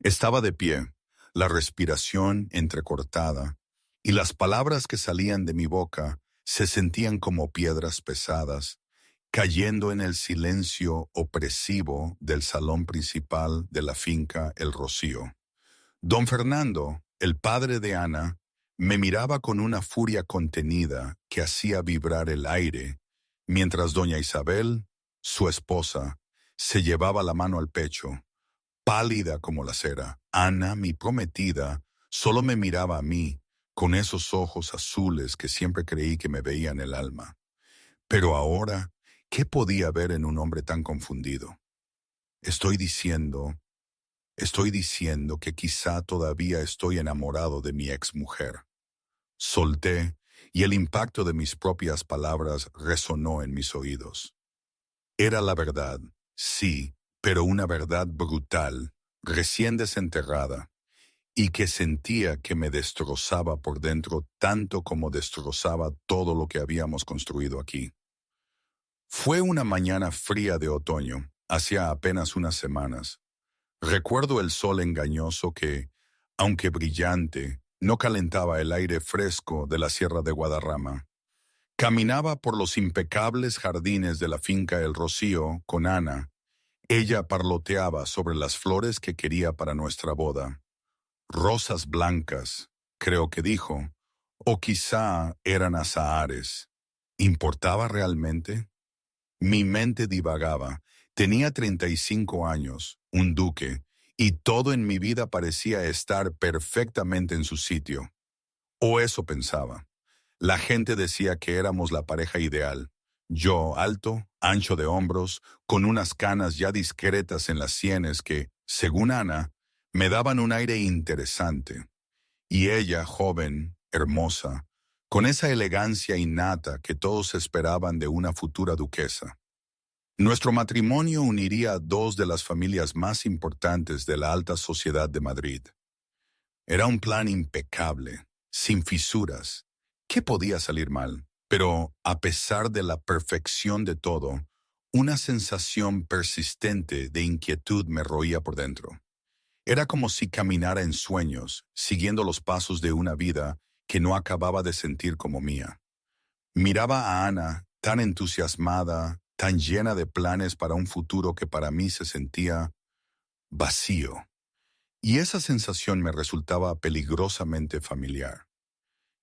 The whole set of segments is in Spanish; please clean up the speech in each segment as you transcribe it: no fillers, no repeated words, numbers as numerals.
Estaba de pie, la respiración entrecortada, y las palabras que salían de mi boca se sentían como piedras pesadas, cayendo en el silencio opresivo del salón principal de la finca El Rocío. Don Fernando, el padre de Ana, me miraba con una furia contenida que hacía vibrar el aire, mientras doña Isabel, su esposa, se llevaba la mano al pecho, pálida como la cera. Ana, mi prometida, solo me miraba a mí, con esos ojos azules que siempre creí que me veían el alma. Pero ahora, ¿qué podía ver en un hombre tan confundido? Estoy diciendo, estoy diciendo que quizá todavía estoy enamorado de mi exmujer. Solté, y el impacto de mis propias palabras resonó en mis oídos. Era la verdad, sí, pero una verdad brutal, recién desenterrada, y que sentía que me destrozaba por dentro tanto como destrozaba todo lo que habíamos construido aquí. Fue una mañana fría de otoño, hacía apenas unas semanas. Recuerdo el sol engañoso que, aunque brillante, no calentaba el aire fresco de la Sierra de Guadarrama. Caminaba por los impecables jardines de la finca El Rocío con Ana. Ella parloteaba sobre las flores que quería para nuestra boda. Rosas blancas, creo que dijo, o quizá eran azahares. ¿Importaba realmente? Mi mente divagaba. Tenía 35 años, un duque, y todo en mi vida parecía estar perfectamente en su sitio. O eso pensaba. La gente decía que éramos la pareja ideal. Yo, alto, ancho de hombros, con unas canas ya discretas en las sienes que, según Ana, me daban un aire interesante. Y ella, joven, hermosa, con esa elegancia innata que todos esperaban de una futura duquesa. Nuestro matrimonio uniría a dos de las familias más importantes de la alta sociedad de Madrid. Era un plan impecable, sin fisuras. ¿Qué podía salir mal? Pero, a pesar de la perfección de todo, una sensación persistente de inquietud me roía por dentro. Era como si caminara en sueños, siguiendo los pasos de una vida que no acababa de sentir como mía. Miraba a Ana, tan entusiasmada, tan llena de planes para un futuro que para mí se sentía vacío. Y esa sensación me resultaba peligrosamente familiar.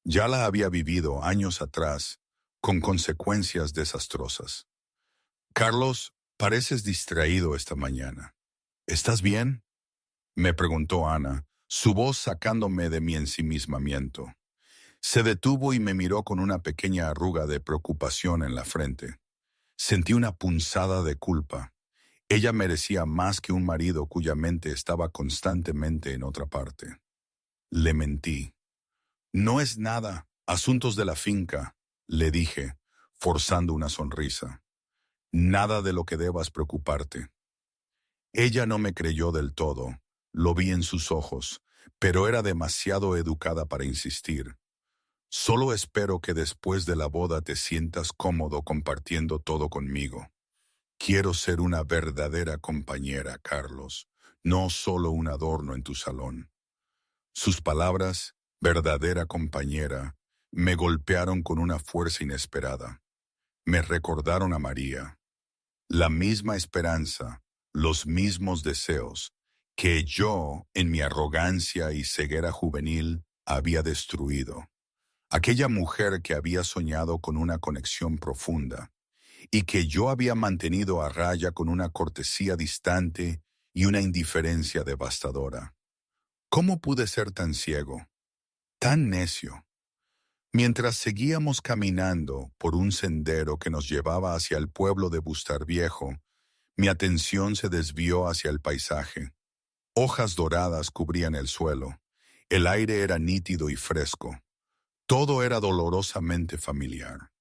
Ya la había vivido años atrás, con consecuencias desastrosas. Carlos, pareces distraído esta mañana. ¿Estás bien? Me preguntó Ana, su voz sacándome de mi ensimismamiento. Se detuvo y me miró con una pequeña arruga de preocupación en la frente. Sentí una punzada de culpa. Ella merecía más que un marido cuya mente estaba constantemente en otra parte. Le mentí. No es nada, asuntos de la finca, le dije, forzando una sonrisa. Nada de lo que debas preocuparte. Ella no me creyó del todo, lo vi en sus ojos, pero era demasiado educada para insistir. Solo espero que después de la boda te sientas cómodo compartiendo todo conmigo. Quiero ser una verdadera compañera, Carlos, no solo un adorno en tu salón. Sus palabras, verdadera compañera, me golpearon con una fuerza inesperada. Me recordaron a María. La misma esperanza, los mismos deseos, que yo, en mi arrogancia y ceguera juvenil, había destruido. Aquella mujer que había soñado con una conexión profunda, y que yo había mantenido a raya con una cortesía distante y una indiferencia devastadora. ¿Cómo pude ser tan ciego, tan necio? Mientras seguíamos caminando por un sendero que nos llevaba hacia el pueblo de Bustarviejo, mi atención se desvió hacia el paisaje. Hojas doradas cubrían el suelo. El aire era nítido y fresco. Todo era dolorosamente familiar.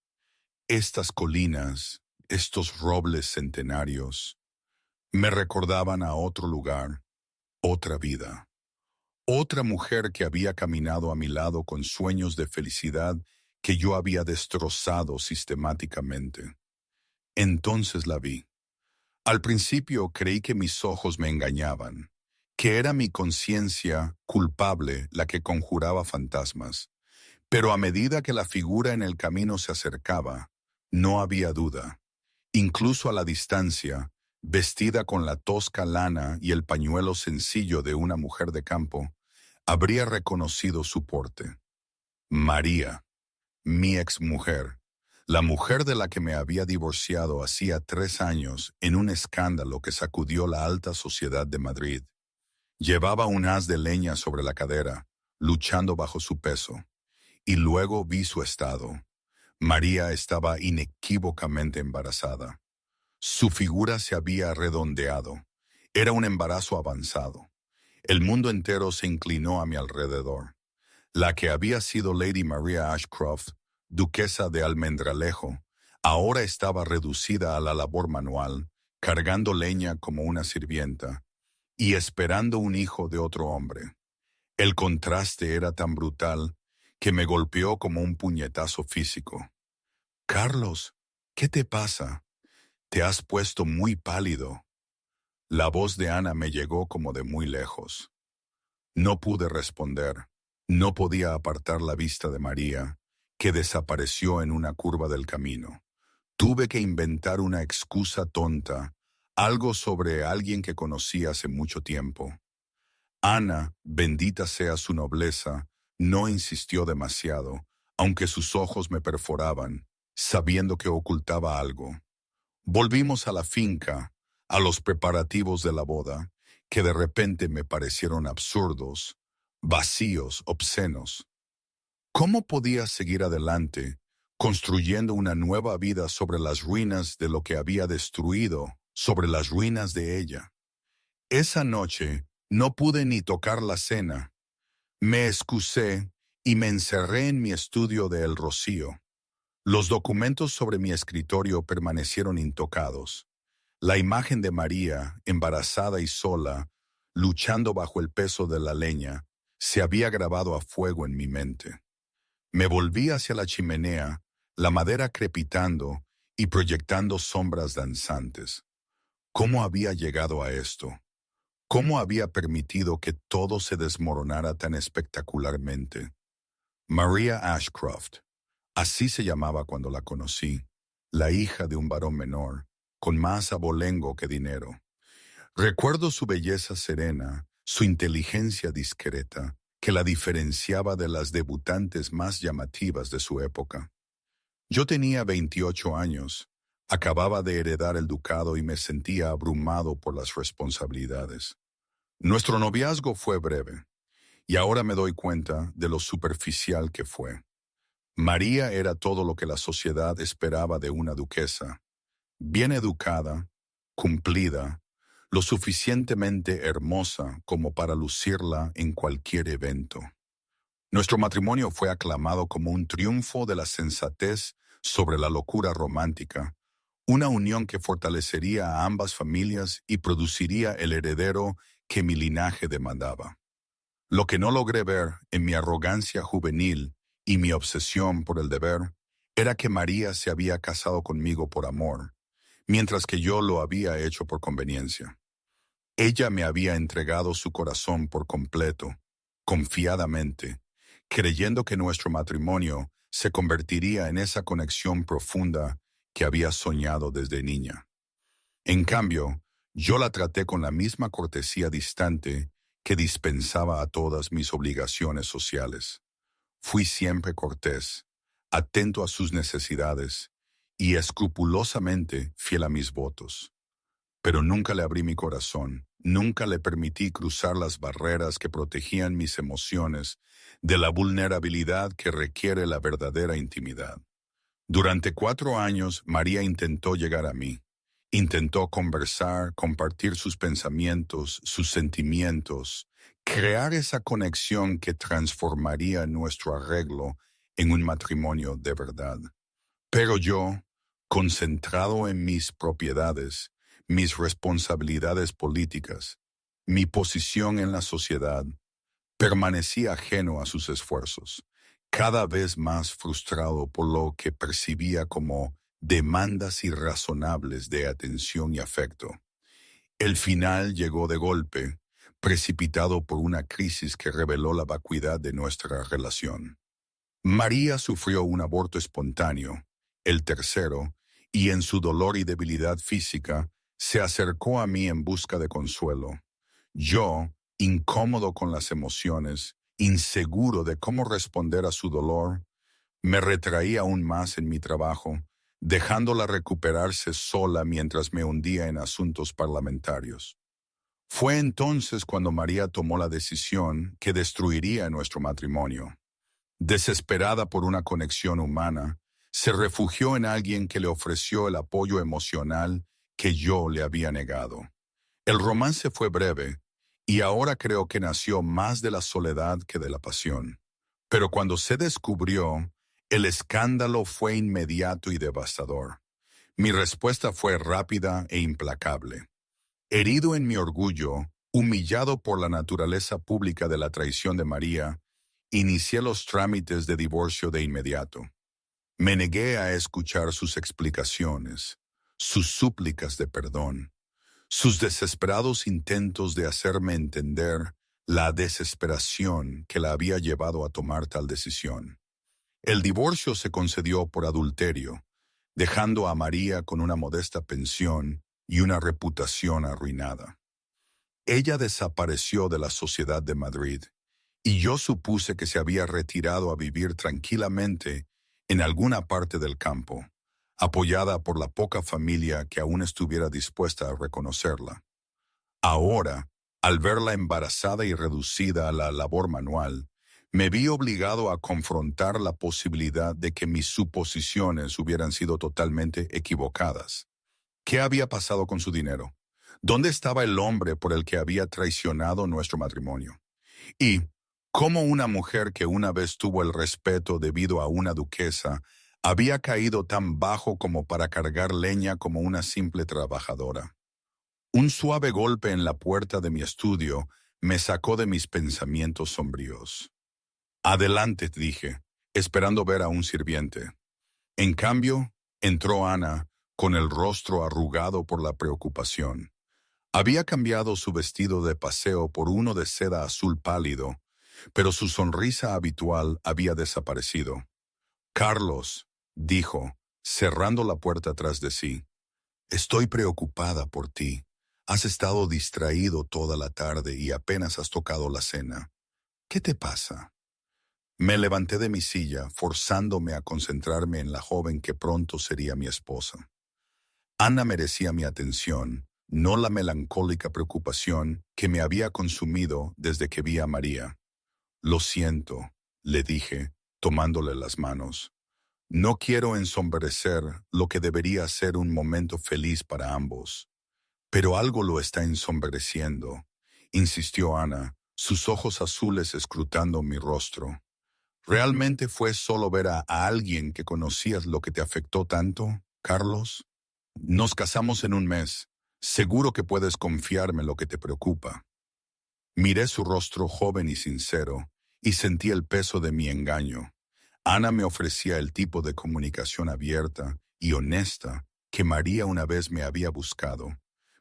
Estas colinas, estos robles centenarios, me recordaban a otro lugar, otra vida. Otra mujer que había caminado a mi lado con sueños de felicidad que yo había destrozado sistemáticamente. Entonces la vi. Al principio creí que mis ojos me engañaban, que era mi conciencia culpable la que conjuraba fantasmas. Pero a medida que la figura en el camino se acercaba, no había duda. Incluso a la distancia, vestida con la tosca lana y el pañuelo sencillo de una mujer de campo, habría reconocido su porte. María, mi exmujer, la mujer de la que me había divorciado hacía 3 años en un escándalo que sacudió la alta sociedad de Madrid. Llevaba un haz de leña sobre la cadera, luchando bajo su peso, y luego vi su estado. María estaba inequívocamente embarazada. Su figura se había redondeado. Era un embarazo avanzado. El mundo entero se inclinó a mi alrededor. La que había sido Lady Maria Ashcroft, duquesa de Almendralejo, ahora estaba reducida a la labor manual, cargando leña como una sirvienta, y esperando un hijo de otro hombre. El contraste era tan brutal que me golpeó como un puñetazo físico. «Carlos, ¿qué te pasa? Te has puesto muy pálido». La voz de Ana me llegó como de muy lejos. No pude responder. No podía apartar la vista de María, que desapareció en una curva del camino. Tuve que inventar una excusa tonta, algo sobre alguien que conocí hace mucho tiempo. Ana, bendita sea su nobleza, no insistió demasiado, aunque sus ojos me perforaban, sabiendo que ocultaba algo. Volvimos a la finca, a los preparativos de la boda, que de repente me parecieron absurdos, vacíos, obscenos. ¿Cómo podía seguir adelante, construyendo una nueva vida sobre las ruinas de lo que había destruido, sobre las ruinas de ella? Esa noche no pude ni tocar la cena. Me excusé y me encerré en mi estudio de El Rocío. Los documentos sobre mi escritorio permanecieron intocados. La imagen de María, embarazada y sola, luchando bajo el peso de la leña, se había grabado a fuego en mi mente. Me volví hacia la chimenea, la madera crepitando y proyectando sombras danzantes. ¿Cómo había llegado a esto? ¿Cómo había permitido que todo se desmoronara tan espectacularmente? Maria Ashcroft, así se llamaba cuando la conocí, la hija de un varón menor, con más abolengo que dinero. Recuerdo su belleza serena, su inteligencia discreta, que la diferenciaba de las debutantes más llamativas de su época. Yo tenía 28 años, acababa de heredar el ducado y me sentía abrumado por las responsabilidades. Nuestro noviazgo fue breve, y ahora me doy cuenta de lo superficial que fue. María era todo lo que la sociedad esperaba de una duquesa, bien educada, cumplida, lo suficientemente hermosa como para lucirla en cualquier evento. Nuestro matrimonio fue aclamado como un triunfo de la sensatez sobre la locura romántica, una unión que fortalecería a ambas familias y produciría el heredero que mi linaje demandaba. Lo que no logré ver en mi arrogancia juvenil y mi obsesión por el deber era que María se había casado conmigo por amor, mientras que yo lo había hecho por conveniencia. Ella me había entregado su corazón por completo, confiadamente, creyendo que nuestro matrimonio se convertiría en esa conexión profunda que había soñado desde niña. En cambio, yo la traté con la misma cortesía distante que dispensaba a todas mis obligaciones sociales. Fui siempre cortés, atento a sus necesidades y escrupulosamente fiel a mis votos. Pero nunca le abrí mi corazón, nunca le permití cruzar las barreras que protegían mis emociones de la vulnerabilidad que requiere la verdadera intimidad. Durante 4 años, María intentó llegar a mí. Intentó conversar, compartir sus pensamientos, sus sentimientos, crear esa conexión que transformaría nuestro arreglo en un matrimonio de verdad. Pero yo, concentrado en mis propiedades, mis responsabilidades políticas, mi posición en la sociedad, permanecí ajeno a sus esfuerzos, cada vez más frustrado por lo que percibía como demandas irrazonables de atención y afecto. El final llegó de golpe, precipitado por una crisis que reveló la vacuidad de nuestra relación. María sufrió un aborto espontáneo, el tercero, y en su dolor y debilidad física, se acercó a mí en busca de consuelo. Yo, incómodo con las emociones, inseguro de cómo responder a su dolor, me retraí aún más en mi trabajo, dejándola recuperarse sola mientras me hundía en asuntos parlamentarios. Fue entonces cuando María tomó la decisión que destruiría nuestro matrimonio. Desesperada por una conexión humana, se refugió en alguien que le ofreció el apoyo emocional que yo le había negado. El romance fue breve, y ahora creo que nació más de la soledad que de la pasión. Pero cuando se descubrió, el escándalo fue inmediato y devastador. Mi respuesta fue rápida e implacable. Herido en mi orgullo, humillado por la naturaleza pública de la traición de María, inicié los trámites de divorcio de inmediato. Me negué a escuchar sus explicaciones, sus súplicas de perdón, sus desesperados intentos de hacerme entender la desesperación que la había llevado a tomar tal decisión. El divorcio se concedió por adulterio, dejando a María con una modesta pensión y una reputación arruinada. Ella desapareció de la sociedad de Madrid, y yo supuse que se había retirado a vivir tranquilamente en alguna parte del campo, apoyada por la poca familia que aún estuviera dispuesta a reconocerla. Ahora, al verla embarazada y reducida a la labor manual, me vi obligado a confrontar la posibilidad de que mis suposiciones hubieran sido totalmente equivocadas. ¿Qué había pasado con su dinero? ¿Dónde estaba el hombre por el que había traicionado nuestro matrimonio? Y, ¿cómo una mujer que una vez tuvo el respeto debido a una duquesa había caído tan bajo como para cargar leña como una simple trabajadora? Un suave golpe en la puerta de mi estudio me sacó de mis pensamientos sombríos. Adelante, dije, esperando ver a un sirviente. En cambio, entró Ana, con el rostro arrugado por la preocupación. Había cambiado su vestido de paseo por uno de seda azul pálido, pero su sonrisa habitual había desaparecido. Carlos, dijo, cerrando la puerta tras de sí, estoy preocupada por ti. Has estado distraído toda la tarde y apenas has tocado la cena. ¿Qué te pasa? Me levanté de mi silla, forzándome a concentrarme en la joven que pronto sería mi esposa. Ana merecía mi atención, no la melancólica preocupación que me había consumido desde que vi a María. Lo siento, le dije, tomándole las manos. No quiero ensombrecer lo que debería ser un momento feliz para ambos. Pero algo lo está ensombreciendo, insistió Ana, sus ojos azules escrutando mi rostro. ¿Realmente fue solo ver a alguien que conocías lo que te afectó tanto, Carlos? Nos casamos en un mes. Seguro que puedes confiarme lo que te preocupa. Miré su rostro joven y sincero, y sentí el peso de mi engaño. Ana me ofrecía el tipo de comunicación abierta y honesta que María una vez me había buscado,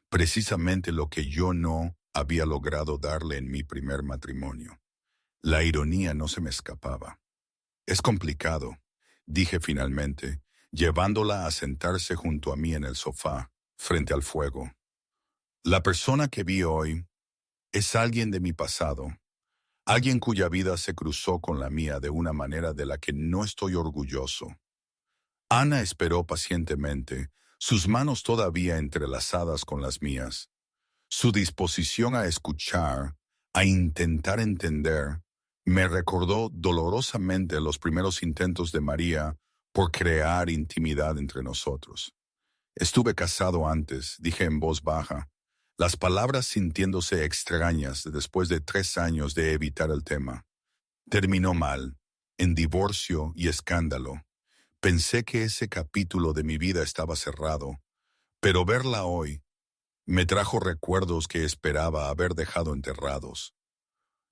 precisamente lo que yo no había logrado darle en mi primer matrimonio. La ironía no se me escapaba. Es complicado, dije finalmente, llevándola a sentarse junto a mí en el sofá, frente al fuego. La persona que vi hoy es alguien de mi pasado, alguien cuya vida se cruzó con la mía de una manera de la que no estoy orgulloso. Ana esperó pacientemente, sus manos todavía entrelazadas con las mías. Su disposición a escuchar, a intentar entender, me recordó dolorosamente los primeros intentos de María por crear intimidad entre nosotros. Estuve casado antes, dije en voz baja, las palabras sintiéndose extrañas después de 3 años de evitar el tema. Terminó mal, en divorcio y escándalo. Pensé que ese capítulo de mi vida estaba cerrado, pero verla hoy me trajo recuerdos que esperaba haber dejado enterrados.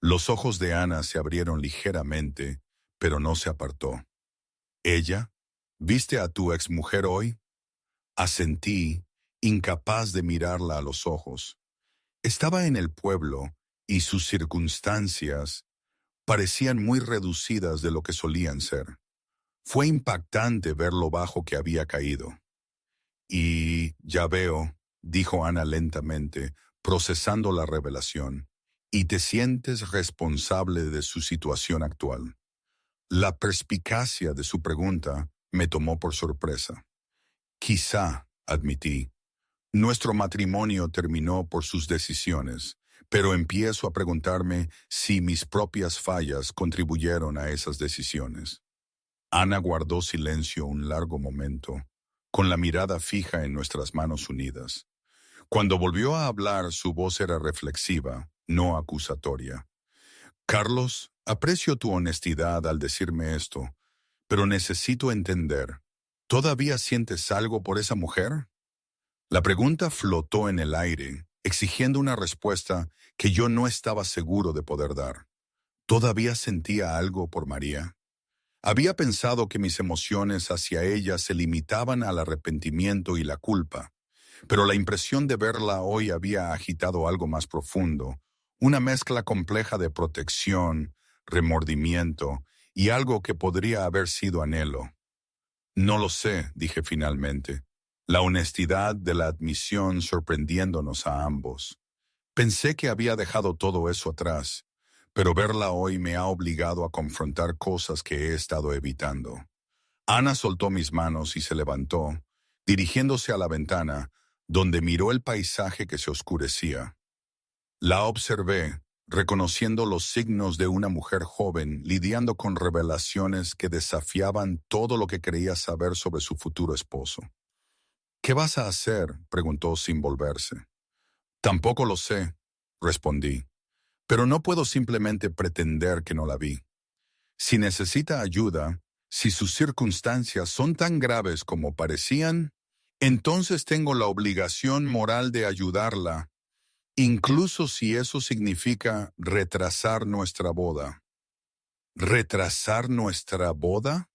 Los ojos de Ana se abrieron ligeramente, pero no se apartó. ¿Ella? ¿Viste a tu exmujer hoy? Asentí, incapaz de mirarla a los ojos. Estaba en el pueblo, y sus circunstancias parecían muy reducidas de lo que solían ser. Fue impactante ver lo bajo que había caído. Y ya veo, dijo Ana lentamente, procesando la revelación, y te sientes responsable de su situación actual. La perspicacia de su pregunta me tomó por sorpresa. Quizá, admití, nuestro matrimonio terminó por sus decisiones, pero empiezo a preguntarme si mis propias fallas contribuyeron a esas decisiones. Ana guardó silencio un largo momento, con la mirada fija en nuestras manos unidas. Cuando volvió a hablar, su voz era reflexiva, no acusatoria. Carlos, aprecio tu honestidad al decirme esto, pero necesito entender, ¿todavía sientes algo por esa mujer? La pregunta flotó en el aire, exigiendo una respuesta que yo no estaba seguro de poder dar. ¿Todavía sentía algo por María? Había pensado que mis emociones hacia ella se limitaban al arrepentimiento y la culpa, pero la impresión de verla hoy había agitado algo más profundo, una mezcla compleja de protección, remordimiento y algo que podría haber sido anhelo. No lo sé, dije finalmente, la honestidad de la admisión sorprendiéndonos a ambos. Pensé que había dejado todo eso atrás, pero verla hoy me ha obligado a confrontar cosas que he estado evitando. Ana soltó mis manos y se levantó, dirigiéndose a la ventana, donde miró el paisaje que se oscurecía. La observé, reconociendo los signos de una mujer joven lidiando con revelaciones que desafiaban todo lo que creía saber sobre su futuro esposo. ¿Qué vas a hacer?, preguntó sin volverse. Tampoco lo sé, respondí, pero no puedo simplemente pretender que no la vi. Si necesita ayuda, si sus circunstancias son tan graves como parecían, entonces tengo la obligación moral de ayudarla, incluso si eso significa retrasar nuestra boda. ¿Retrasar nuestra boda?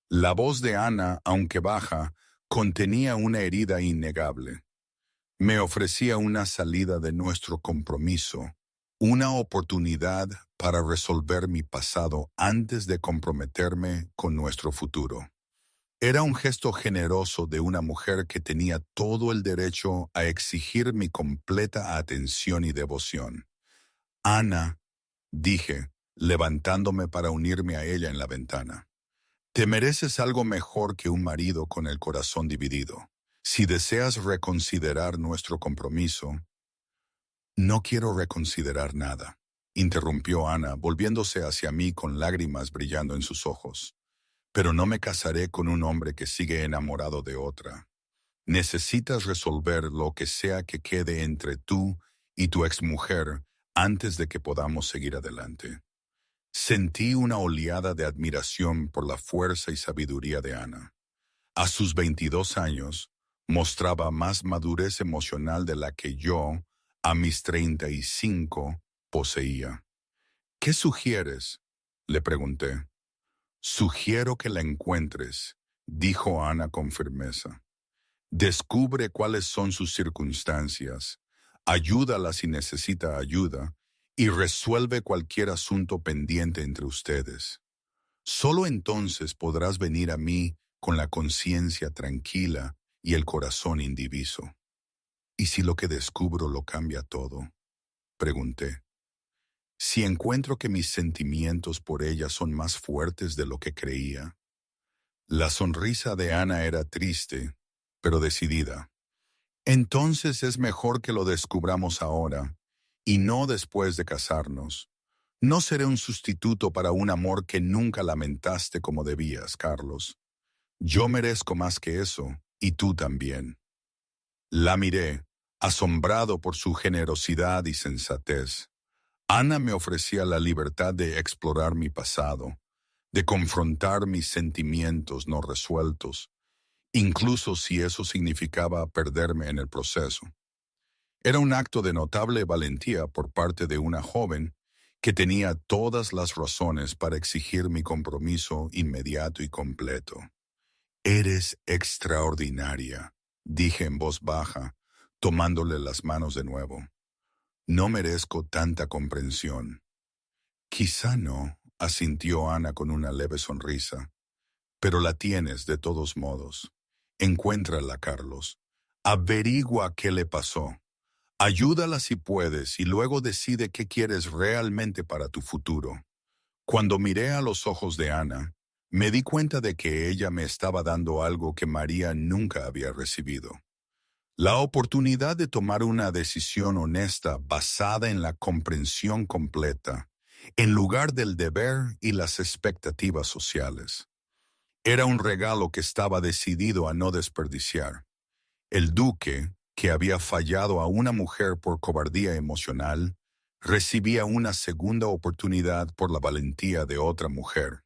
La voz de Ana, aunque baja, contenía una herida innegable. Me ofrecía una salida de nuestro compromiso, una oportunidad para resolver mi pasado antes de comprometerme con nuestro futuro. Era un gesto generoso de una mujer que tenía todo el derecho a exigir mi completa atención y devoción. Ana, dije, levantándome para unirme a ella en la ventana. Te mereces algo mejor que un marido con el corazón dividido. Si deseas reconsiderar nuestro compromiso. No quiero reconsiderar nada, interrumpió Ana, volviéndose hacia mí con lágrimas brillando en sus ojos. Pero no me casaré con un hombre que sigue enamorado de otra. Necesitas resolver lo que sea que quede entre tú y tu exmujer antes de que podamos seguir adelante. Sentí una oleada de admiración por la fuerza y sabiduría de Ana. A sus 22 años, mostraba más madurez emocional de la que yo, a mis 35, poseía. ¿Qué sugieres?, le pregunté. Sugiero que la encuentres, dijo Ana con firmeza. Descubre cuáles son sus circunstancias, ayúdala si necesita ayuda y resuelve cualquier asunto pendiente entre ustedes. Solo entonces podrás venir a mí con la conciencia tranquila y el corazón indiviso. ¿Y si lo que descubro lo cambia todo?, pregunté. Si encuentro que mis sentimientos por ella son más fuertes de lo que creía. La sonrisa de Ana era triste, pero decidida. Entonces es mejor que lo descubramos ahora, y no después de casarnos. No seré un sustituto para un amor que nunca lamentaste como debías, Carlos. Yo merezco más que eso, y tú también. La miré, asombrado por su generosidad y sensatez. Ana me ofrecía la libertad de explorar mi pasado, de confrontar mis sentimientos no resueltos, incluso si eso significaba perderme en el proceso. Era un acto de notable valentía por parte de una joven que tenía todas las razones para exigir mi compromiso inmediato y completo. Eres extraordinaria, dije en voz baja, tomándole las manos de nuevo. No merezco tanta comprensión. Quizá no, asintió Ana con una leve sonrisa. Pero la tienes de todos modos. Encuéntrala, Carlos. Averigua qué le pasó. Ayúdala si puedes y luego decide qué quieres realmente para tu futuro. Cuando miré a los ojos de Ana, me di cuenta de que ella me estaba dando algo que María nunca había recibido. La oportunidad de tomar una decisión honesta basada en la comprensión completa, en lugar del deber y las expectativas sociales. Era un regalo que estaba decidido a no desperdiciar. El duque, que había fallado a una mujer por cobardía emocional, recibía una segunda oportunidad por la valentía de otra mujer.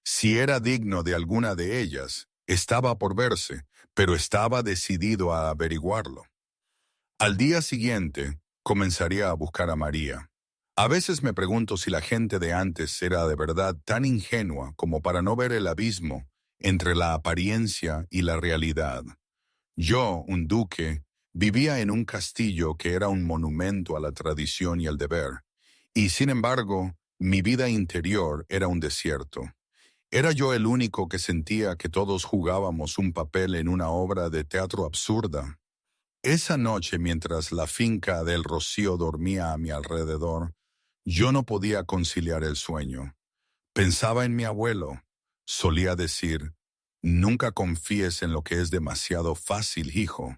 Si era digno de alguna de ellas, estaba por verse, pero estaba decidido a averiguarlo. Al día siguiente, comenzaría a buscar a María. A veces me pregunto si la gente de antes era de verdad tan ingenua como para no ver el abismo entre la apariencia y la realidad. Yo, un duque, vivía en un castillo que era un monumento a la tradición y al deber, y sin embargo, mi vida interior era un desierto. Era yo el único que sentía que todos jugábamos un papel en una obra de teatro absurda. Esa noche, mientras la finca del Rocío dormía a mi alrededor, yo no podía conciliar el sueño. Pensaba en mi abuelo. Solía decir, nunca confíes en lo que es demasiado fácil, hijo.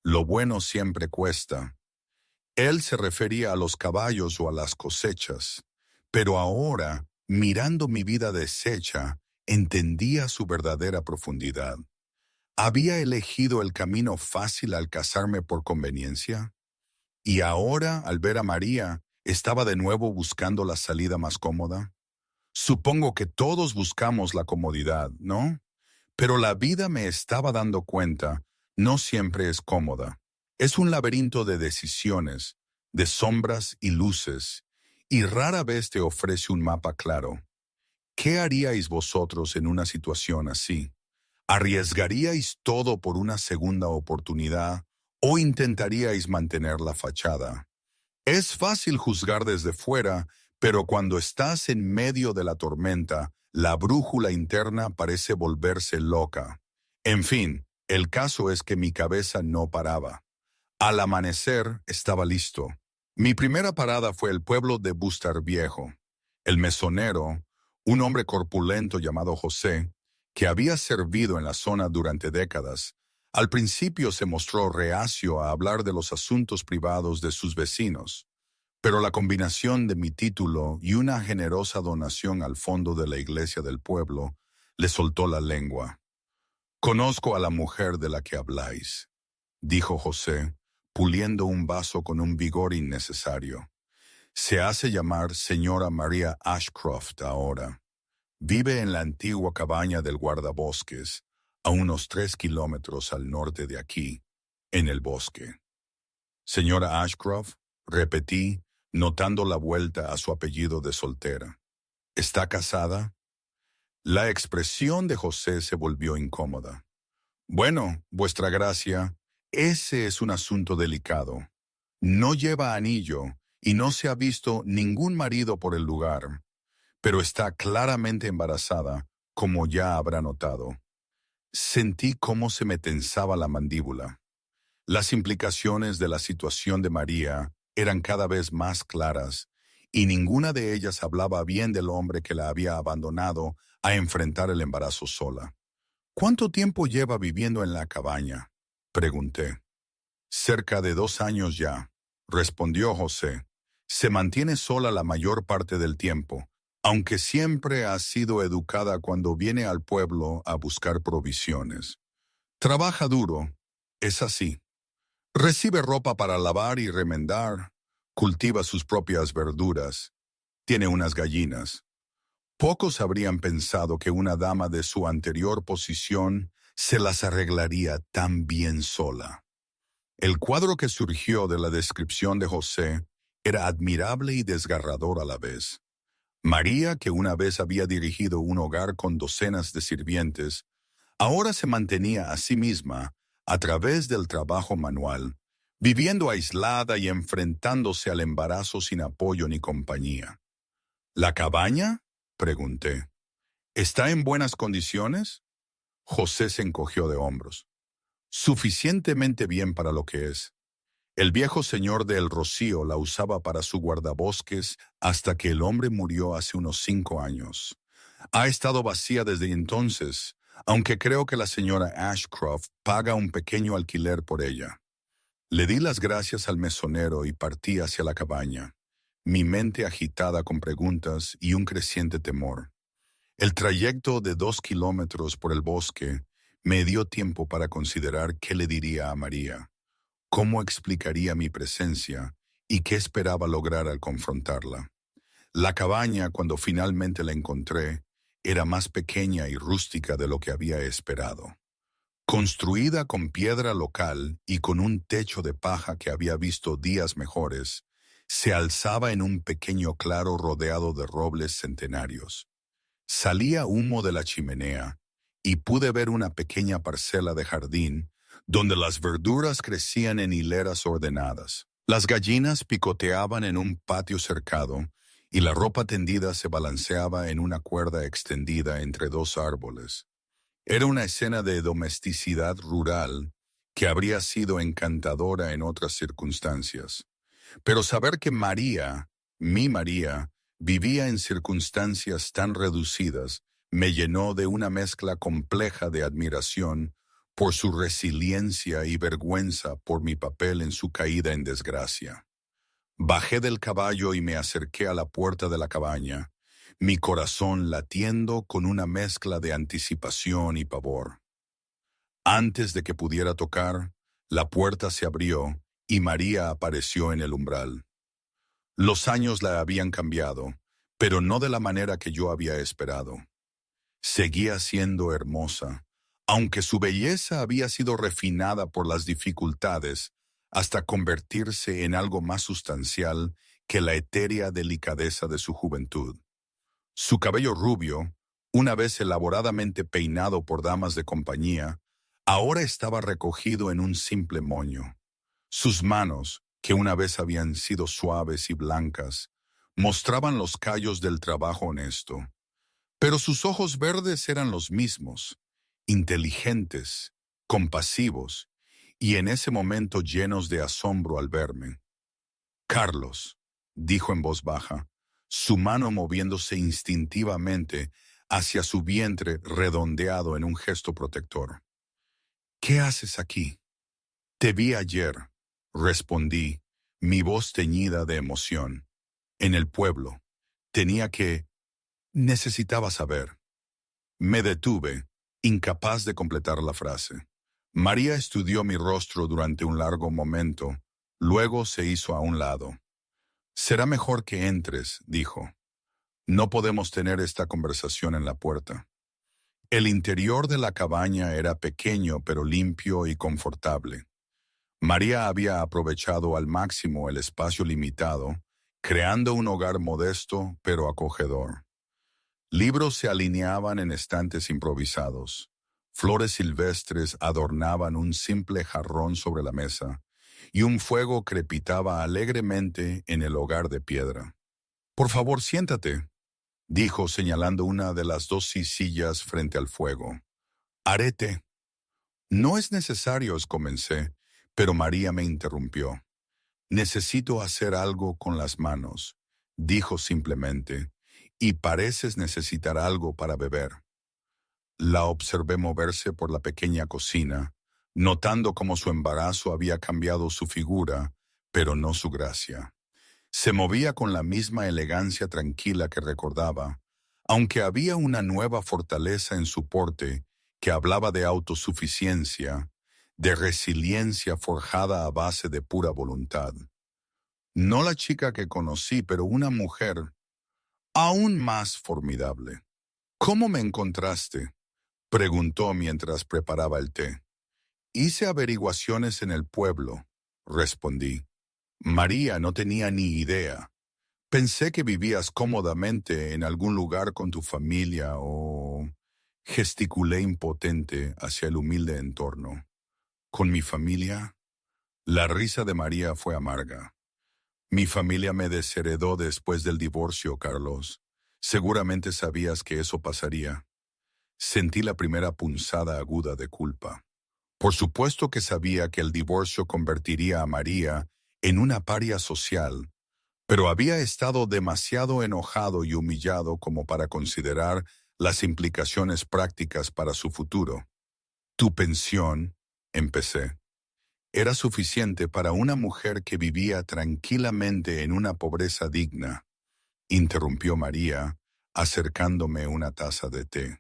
Lo bueno siempre cuesta. Él se refería a los caballos o a las cosechas, pero ahora, mirando mi vida deshecha, entendía su verdadera profundidad. ¿Había elegido el camino fácil al casarme por conveniencia? Y ahora, al ver a María, estaba de nuevo buscando la salida más cómoda. Supongo que todos buscamos la comodidad, ¿no? Pero la vida me estaba dando cuenta, no siempre es cómoda. Es un laberinto de decisiones, de sombras y luces, y rara vez te ofrece un mapa claro. ¿Qué haríais vosotros en una situación así? ¿Arriesgaríais todo por una segunda oportunidad o intentaríais mantener la fachada? Es fácil juzgar desde fuera, pero cuando estás en medio de la tormenta, la brújula interna parece volverse loca. En fin, el caso es que mi cabeza no paraba. Al amanecer estaba listo. Mi primera parada fue el pueblo de Bustar Viejo. El mesonero, un hombre corpulento llamado José, que había servido en la zona durante décadas, al principio se mostró reacio a hablar de los asuntos privados de sus vecinos. Pero la combinación de mi título y una generosa donación al fondo de la iglesia del pueblo le soltó la lengua. «Conozco a la mujer de la que habláis», dijo José, puliendo un vaso con un vigor innecesario. «Se hace llamar señora María Ashcroft ahora. Vive en la antigua cabaña del guardabosques, a unos 3 kilómetros al norte de aquí, en el bosque». «Señora Ashcroft», repetí, notando la vuelta a su apellido de soltera. «¿Está casada?» La expresión de José se volvió incómoda. «Bueno, vuestra gracia, ese es un asunto delicado. No lleva anillo y no se ha visto ningún marido por el lugar, pero está claramente embarazada, como ya habrá notado». Sentí cómo se me tensaba la mandíbula. Las implicaciones de la situación de María eran cada vez más claras, y ninguna de ellas hablaba bien del hombre que la había abandonado a enfrentar el embarazo sola. «¿Cuánto tiempo lleva viviendo en la cabaña?», pregunté. «Cerca de 2 años ya», respondió José. «Se mantiene sola la mayor parte del tiempo, aunque siempre ha sido educada cuando viene al pueblo a buscar provisiones. Trabaja duro, es así. Recibe ropa para lavar y remendar, cultiva sus propias verduras, tiene unas gallinas». Pocos habrían pensado que una dama de su anterior posición se las arreglaría tan bien sola. El cuadro que surgió de la descripción de José era admirable y desgarrador a la vez. María, que una vez había dirigido un hogar con docenas de sirvientes, ahora se mantenía a sí misma a través del trabajo manual, viviendo aislada y enfrentándose al embarazo sin apoyo ni compañía. ¿La cabaña?, pregunté. ¿Está en buenas condiciones? José se encogió de hombros. Suficientemente bien para lo que es. El viejo señor de El Rocío la usaba para su guardabosques hasta que el hombre murió hace unos 5 años. Ha estado vacía desde entonces, aunque creo que la señora Ashcroft paga un pequeño alquiler por ella. Le di las gracias al mesonero y partí hacia la cabaña, mi mente agitada con preguntas y un creciente temor. El trayecto de 2 kilómetros por el bosque me dio tiempo para considerar qué le diría a María, cómo explicaría mi presencia y qué esperaba lograr al confrontarla. La cabaña, cuando finalmente la encontré, era más pequeña y rústica de lo que había esperado. Construida con piedra local y con un techo de paja que había visto días mejores, se alzaba en un pequeño claro rodeado de robles centenarios. Salía humo de la chimenea y pude ver una pequeña parcela de jardín donde las verduras crecían en hileras ordenadas. Las gallinas picoteaban en un patio cercado y la ropa tendida se balanceaba en una cuerda extendida entre 2 árboles. Era una escena de domesticidad rural que habría sido encantadora en otras circunstancias. Pero saber que María, mi María, vivía en circunstancias tan reducidas, me llenó de una mezcla compleja de admiración por su resiliencia y vergüenza por mi papel en su caída en desgracia. Bajé del caballo y me acerqué a la puerta de la cabaña, mi corazón latiendo con una mezcla de anticipación y pavor. Antes de que pudiera tocar, la puerta se abrió y María apareció en el umbral. Los años la habían cambiado, pero no de la manera que yo había esperado. Seguía siendo hermosa, aunque su belleza había sido refinada por las dificultades hasta convertirse en algo más sustancial que la etérea delicadeza de su juventud. Su cabello rubio, una vez elaboradamente peinado por damas de compañía, ahora estaba recogido en un simple moño. Sus manos, que una vez habían sido suaves y blancas, mostraban los callos del trabajo honesto. Pero sus ojos verdes eran los mismos, inteligentes, compasivos, y en ese momento llenos de asombro al verme. «Carlos», dijo en voz baja, su mano moviéndose instintivamente hacia su vientre redondeado en un gesto protector. «¿Qué haces aquí?» «Te vi ayer», respondí, mi voz teñida de emoción. «En el pueblo. Tenía que... Necesitaba saber». Me detuve, incapaz de completar la frase. María estudió mi rostro durante un largo momento, luego se hizo a un lado. «Será mejor que entres», dijo. «No podemos tener esta conversación en la puerta». El interior de la cabaña era pequeño pero limpio y confortable. María había aprovechado al máximo el espacio limitado, creando un hogar modesto pero acogedor. Libros se alineaban en estantes improvisados. Flores silvestres adornaban un simple jarrón sobre la mesa, y un fuego crepitaba alegremente en el hogar de piedra. «Por favor, siéntate», dijo señalando una de las 2 sillas frente al fuego. «Haré té». «No es necesario», comencé, pero María me interrumpió. «Necesito hacer algo con las manos», dijo simplemente, «y pareces necesitar algo para beber». La observé moverse por la pequeña cocina, notando cómo su embarazo había cambiado su figura, pero no su gracia. Se movía con la misma elegancia tranquila que recordaba, aunque había una nueva fortaleza en su porte que hablaba de autosuficiencia, de resiliencia forjada a base de pura voluntad. No la chica que conocí, pero una mujer aún más formidable. «¿Cómo me encontraste?», preguntó mientras preparaba el té. «Hice averiguaciones en el pueblo», respondí. María no tenía ni idea. «Pensé que vivías cómodamente en algún lugar con tu familia o...». Gesticulé impotente hacia el humilde entorno. «¿Con mi familia? La risa de María fue amarga. Mi familia me desheredó después del divorcio, Carlos. Seguramente sabías que eso pasaría. Sentí la primera punzada aguda de culpa. Por supuesto que sabía que el divorcio convertiría a María en una paria social, pero había estado demasiado enojado y humillado como para considerar las implicaciones prácticas para su futuro. Tu pensión, empecé, era suficiente para una mujer que vivía tranquilamente en una pobreza digna, interrumpió María, acercándome una taza de té.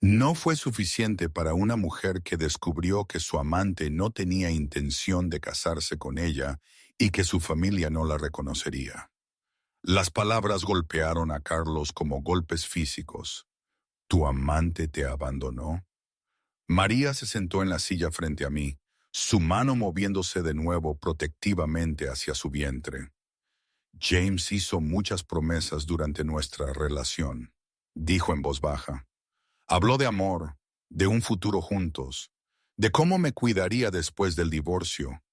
No fue suficiente para una mujer que descubrió que su amante no tenía intención de casarse con ella y que su familia no la reconocería. Las palabras golpearon a Carlos como golpes físicos. ¿Tu amante te abandonó? María se sentó en la silla frente a mí, su mano moviéndose de nuevo protectivamente hacia su vientre. James hizo muchas promesas durante nuestra relación, dijo en voz baja. Habló de amor, de un futuro juntos, de cómo me cuidaría después del divorcio.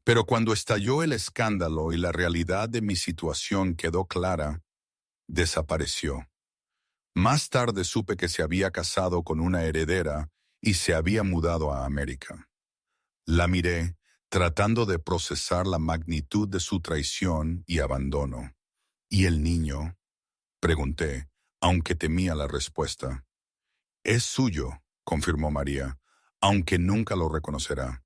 Pero cuando estalló el escándalo y la realidad de mi situación quedó clara, desapareció. Más tarde supe que se había casado con una heredera y se había mudado a América. La miré, tratando de procesar la magnitud de su traición y abandono. ¿Y el niño? Pregunté, aunque temía la respuesta. Es suyo, confirmó María, aunque nunca lo reconocerá.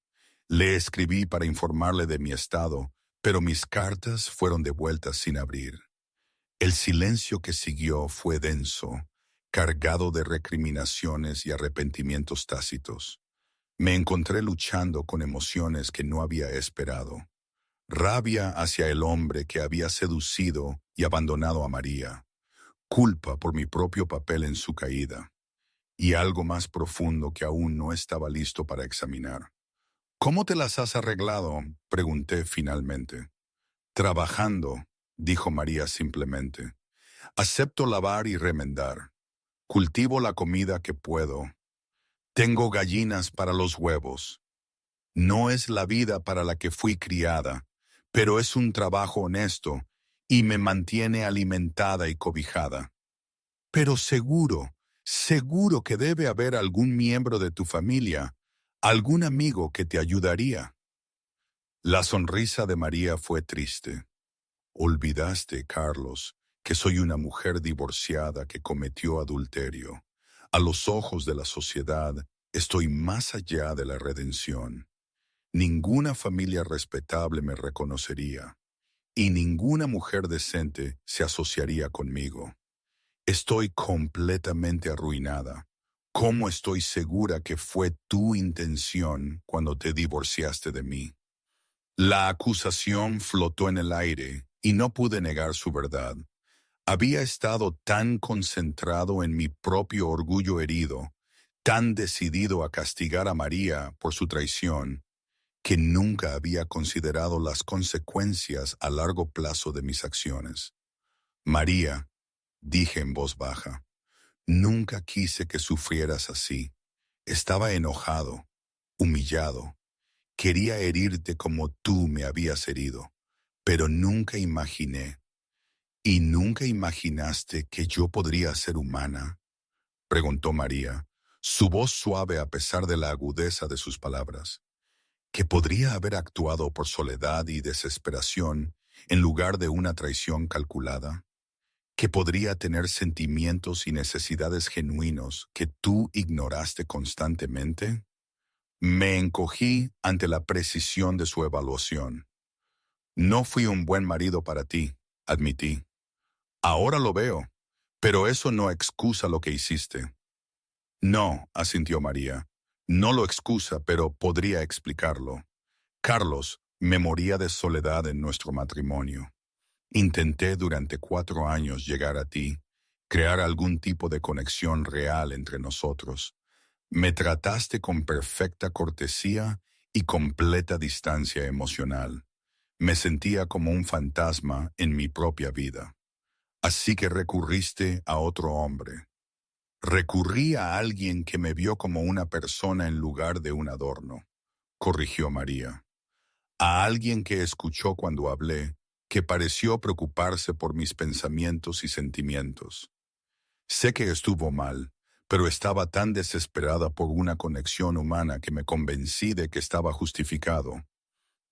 Le escribí para informarle de mi estado, pero mis cartas fueron devueltas sin abrir. El silencio que siguió fue denso, cargado de recriminaciones y arrepentimientos tácitos. Me encontré luchando con emociones que no había esperado. Rabia hacia el hombre que había seducido y abandonado a María. Culpa por mi propio papel en su caída. Y algo más profundo que aún no estaba listo para examinar. ¿Cómo te las has arreglado?, pregunté finalmente. Trabajando, dijo María simplemente. Acepto lavar y remendar. Cultivo la comida que puedo. Tengo gallinas para los huevos. No es la vida para la que fui criada, pero es un trabajo honesto y me mantiene alimentada y cobijada. Pero seguro que debe haber algún miembro de tu familia, algún amigo que te ayudaría. La sonrisa de María fue triste. Olvidaste, Carlos, que soy una mujer divorciada que cometió adulterio. A los ojos de la sociedad, estoy más allá de la redención. Ninguna familia respetable me reconocería, y ninguna mujer decente se asociaría conmigo. Estoy completamente arruinada. ¿Cómo estoy segura que fue tu intención cuando te divorciaste de mí? La acusación flotó en el aire y no pude negar su verdad. Había estado tan concentrado en mi propio orgullo herido, tan decidido a castigar a María por su traición, que nunca había considerado las consecuencias a largo plazo de mis acciones. María, dije en voz baja, nunca quise que sufrieras así. Estaba enojado, humillado. Quería herirte como tú me habías herido, pero nunca imaginé. ¿Y nunca imaginaste que yo podría ser humana?, preguntó María, su voz suave a pesar de la agudeza de sus palabras. ¿Que podría haber actuado por soledad y desesperación en lugar de una traición calculada? ¿Que podría tener sentimientos y necesidades genuinos que tú ignoraste constantemente? Me encogí ante la precisión de su evaluación. No fui un buen marido para ti, admití. Ahora lo veo, pero eso no excusa lo que hiciste. No, asintió María. No lo excusa, pero podría explicarlo. Carlos, me moría de soledad en nuestro matrimonio. Intenté durante 4 años llegar a ti, crear algún tipo de conexión real entre nosotros. Me trataste con perfecta cortesía y completa distancia emocional. Me sentía como un fantasma en mi propia vida. Así que recurriste a otro hombre. Recurrí a alguien que me vio como una persona en lugar de un adorno, corrigió María. a alguien que escuchó cuando hablé, que pareció preocuparse por mis pensamientos y sentimientos. Sé que estuvo mal, pero estaba tan desesperada por una conexión humana que me convencí de que estaba justificado.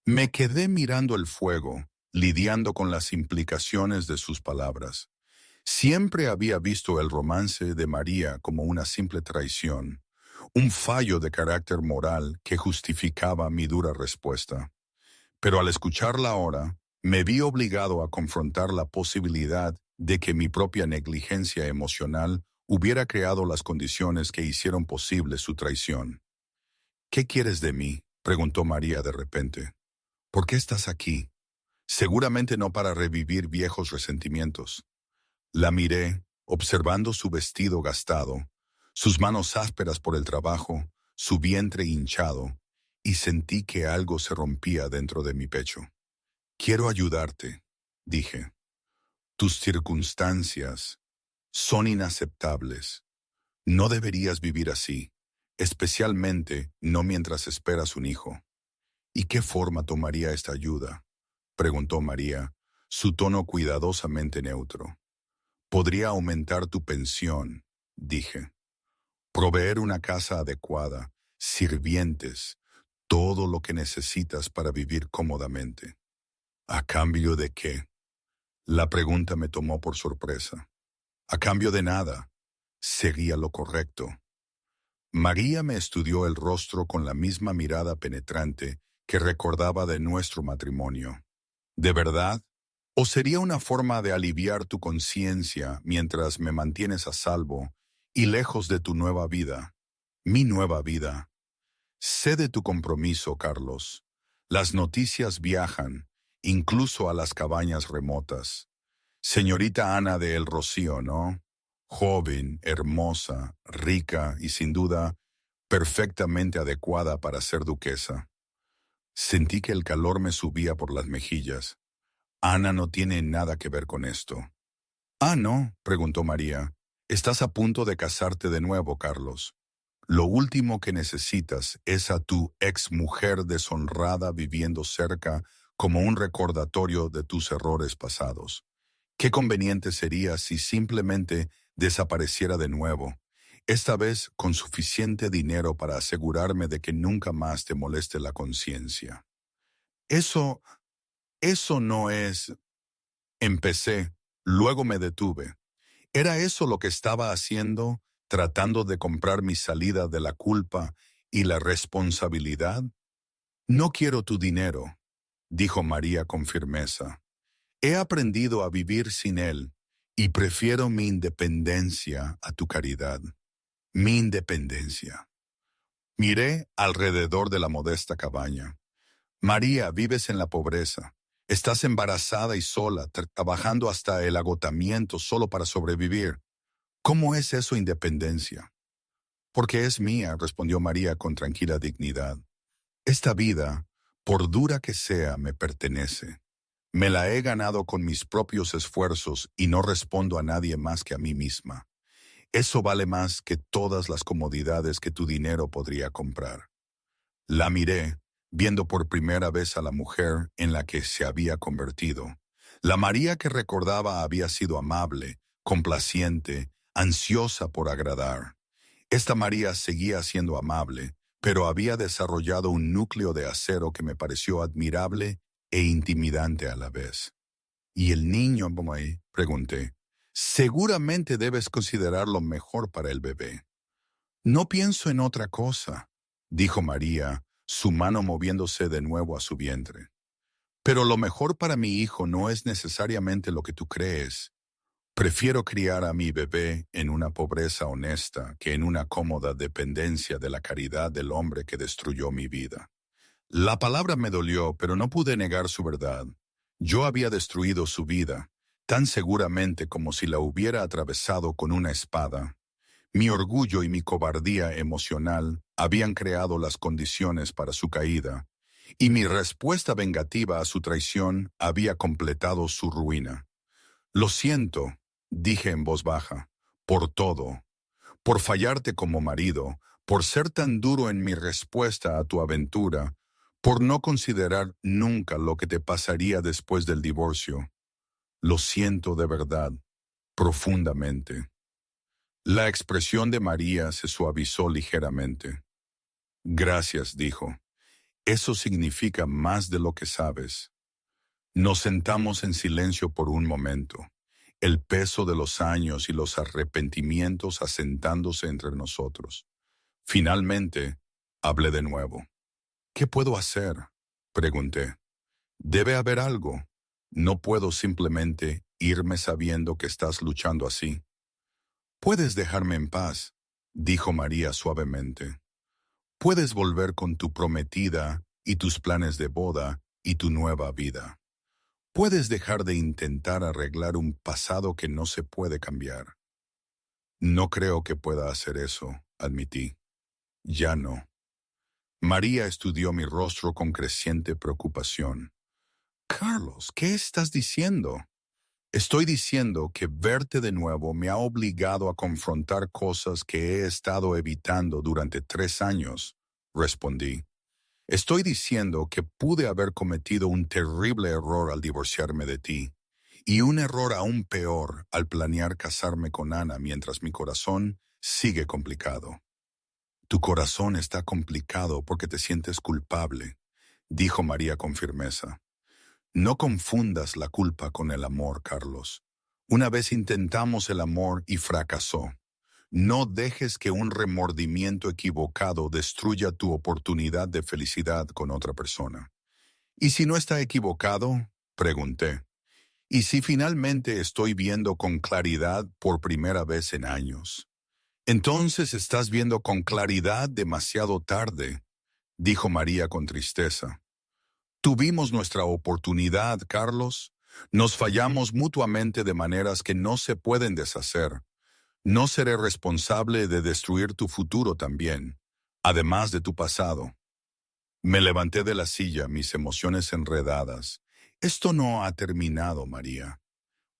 Me quedé mirando el fuego, lidiando con las implicaciones de sus palabras. Siempre había visto el romance de María como una simple traición, un fallo de carácter moral que justificaba mi dura respuesta. Pero al escucharla ahora, me vi obligado a confrontar la posibilidad de que mi propia negligencia emocional hubiera creado las condiciones que hicieron posible su traición. ¿Qué quieres de mí?, preguntó María de repente. ¿Por qué estás aquí? Seguramente no para revivir viejos resentimientos. La miré, observando su vestido gastado, sus manos ásperas por el trabajo, su vientre hinchado, y sentí que algo se rompía dentro de mi pecho. Quiero ayudarte, dije. Tus circunstancias son inaceptables. No deberías vivir así, especialmente no mientras esperas un hijo. ¿Y qué forma tomaría esta ayuda?, preguntó María, su tono cuidadosamente neutro. Podría aumentar tu pensión, dije. Proveer una casa adecuada, sirvientes, todo lo que necesitas para vivir cómodamente. ¿A cambio de qué? La pregunta me tomó por sorpresa. A cambio de nada. Seguía lo correcto. María me estudió el rostro con la misma mirada penetrante que recordaba de nuestro matrimonio. ¿De verdad? ¿O sería una forma de aliviar tu conciencia mientras me mantienes a salvo y lejos de tu nueva vida? Mi nueva vida. Sé de tu compromiso, Carlos. Las noticias viajan, incluso a las cabañas remotas. Señorita Ana de El Rocío, ¿no? Joven, hermosa, rica y sin duda perfectamente adecuada para ser duquesa. Sentí que el calor me subía por las mejillas. Ana no tiene nada que ver con esto. Ah, ¿no?, preguntó María. Estás a punto de casarte de nuevo, Carlos. Lo último que necesitas es a tu exmujer deshonrada viviendo cerca como un recordatorio de tus errores pasados. Qué conveniente sería si simplemente desapareciera de nuevo, esta vez con suficiente dinero para asegurarme de que nunca más te moleste la conciencia. Eso, eso no es... Empecé, luego me detuve. ¿Era eso lo que estaba haciendo, tratando de comprar mi salida de la culpa y la responsabilidad? No quiero tu dinero, dijo María con firmeza. He aprendido a vivir sin él y prefiero mi independencia a tu caridad. Mi independencia. Miré alrededor de la modesta cabaña. María, vives en la pobreza. Estás embarazada y sola, trabajando hasta el agotamiento solo para sobrevivir. ¿Cómo es eso independencia? Porque es mía, respondió María con tranquila dignidad. Esta vida, por dura que sea, me pertenece. Me la he ganado con mis propios esfuerzos y no respondo a nadie más que a mí misma. Eso vale más que todas las comodidades que tu dinero podría comprar. La miré, viendo por primera vez a la mujer en la que se había convertido. La María que recordaba había sido amable, complaciente, ansiosa por agradar. Esta María seguía siendo amable, pero había desarrollado un núcleo de acero que me pareció admirable e intimidante a la vez. ¿Y el niño, Boy?, pregunté. Seguramente debes considerarlo mejor para el bebé. No pienso en otra cosa, dijo María, su mano moviéndose de nuevo a su vientre. Pero lo mejor para mi hijo no es necesariamente lo que tú crees. Prefiero criar a mi bebé en una pobreza honesta que en una cómoda dependencia de la caridad del hombre que destruyó mi vida. La palabra me dolió, pero no pude negar su verdad. Yo había destruido su vida, tan seguramente como si la hubiera atravesado con una espada. Mi orgullo y mi cobardía emocional habían creado las condiciones para su caída, y mi respuesta vengativa a su traición había completado su ruina. Lo siento, dije en voz baja, por todo, por fallarte como marido, por ser tan duro en mi respuesta a tu aventura, por no considerar nunca lo que te pasaría después del divorcio. Lo siento de verdad, profundamente. La expresión de María se suavizó ligeramente. Gracias, dijo. Eso significa más de lo que sabes. Nos sentamos en silencio por un momento, el peso de los años y los arrepentimientos asentándose entre nosotros. Finalmente, hablé de nuevo. ¿Qué puedo hacer?, pregunté. Debe haber algo. No puedo simplemente irme sabiendo que estás luchando así. Puedes dejarme en paz, dijo María suavemente. Puedes volver con tu prometida y tus planes de boda y tu nueva vida. Puedes dejar de intentar arreglar un pasado que no se puede cambiar. No creo que pueda hacer eso, admití. Ya no. María estudió mi rostro con creciente preocupación. Carlos, ¿qué estás diciendo? Estoy diciendo que verte de nuevo me ha obligado a confrontar cosas que he estado evitando durante 3 años, respondí. Estoy diciendo que pude haber cometido un terrible error al divorciarme de ti, y un error aún peor al planear casarme con Ana mientras mi corazón sigue complicado. Tu corazón está complicado porque te sientes culpable, dijo María con firmeza. No confundas la culpa con el amor, Carlos. Una vez intentamos el amor y fracasó. No dejes que un remordimiento equivocado destruya tu oportunidad de felicidad con otra persona. ¿Y si no está equivocado?, pregunté. ¿Y si finalmente estoy viendo con claridad por primera vez en años? Entonces estás viendo con claridad demasiado tarde, dijo María con tristeza. Tuvimos nuestra oportunidad, Carlos. Nos fallamos mutuamente de maneras que no se pueden deshacer. No seré responsable de destruir tu futuro también, además de tu pasado. Me levanté de la silla, mis emociones enredadas. Esto no ha terminado, María.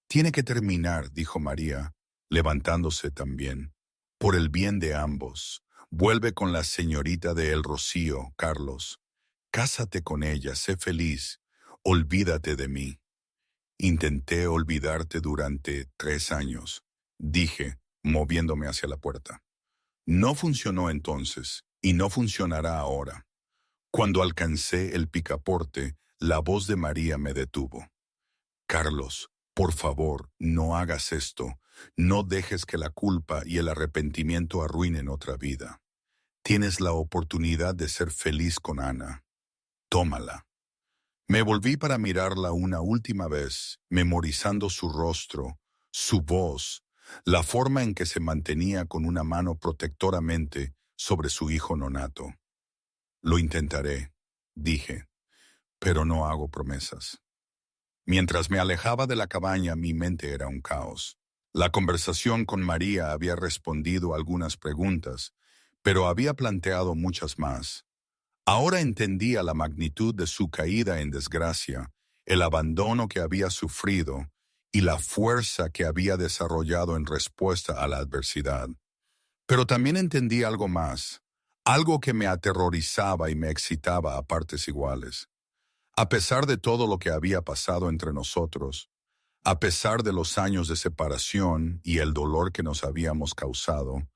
Tiene que terminar, dijo María, levantándose también. Por el bien de ambos. Vuelve con la señorita de El Rocío, Carlos. Cásate con ella, sé feliz. Olvídate de mí. Intenté olvidarte durante 3 años, dije, moviéndome hacia la puerta. No funcionó entonces, y no funcionará ahora. Cuando alcancé el picaporte, la voz de María me detuvo. Carlos, por favor, no hagas esto. No dejes que la culpa y el arrepentimiento arruinen otra vida. Tienes la oportunidad de ser feliz con Ana. Tómala. Me volví para mirarla una última vez, memorizando su rostro, su voz, la forma en que se mantenía con una mano protectoramente sobre su hijo nonato. Lo intentaré, dije, pero no hago promesas. Mientras me alejaba de la cabaña, mi mente era un caos. La conversación con María había respondido a algunas preguntas, pero había planteado muchas más. Ahora entendía la magnitud de su caída en desgracia, el abandono que había sufrido y la fuerza que había desarrollado en respuesta a la adversidad. Pero también entendí algo más, algo que me aterrorizaba y me excitaba a partes iguales. A pesar de todo lo que había pasado entre nosotros, a pesar de los años de separación y el dolor que nos habíamos causado,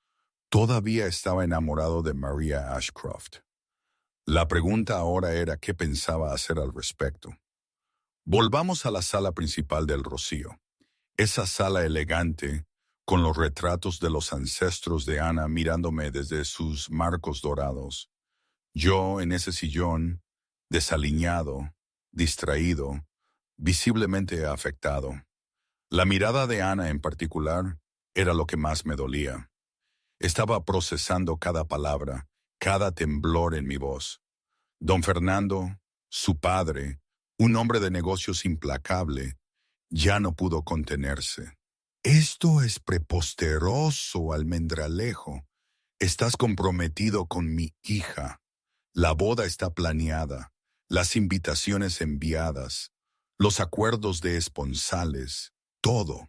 todavía estaba enamorado de Maria Ashcroft. La pregunta ahora era qué pensaba hacer al respecto. Volvamos a la sala principal del Rocío. Esa sala elegante, con los retratos de los ancestros de Ana mirándome desde sus marcos dorados. Yo en ese sillón, desaliñado, distraído, visiblemente afectado. La mirada de Ana en particular era lo que más me dolía. Estaba procesando cada palabra, cada temblor en mi voz. Don Fernando, su padre, un hombre de negocios implacable, ya no pudo contenerse. Esto es preposteroso, almendralejo. Estás comprometido con mi hija. La boda está planeada, las invitaciones enviadas, los acuerdos de esponsales, todo.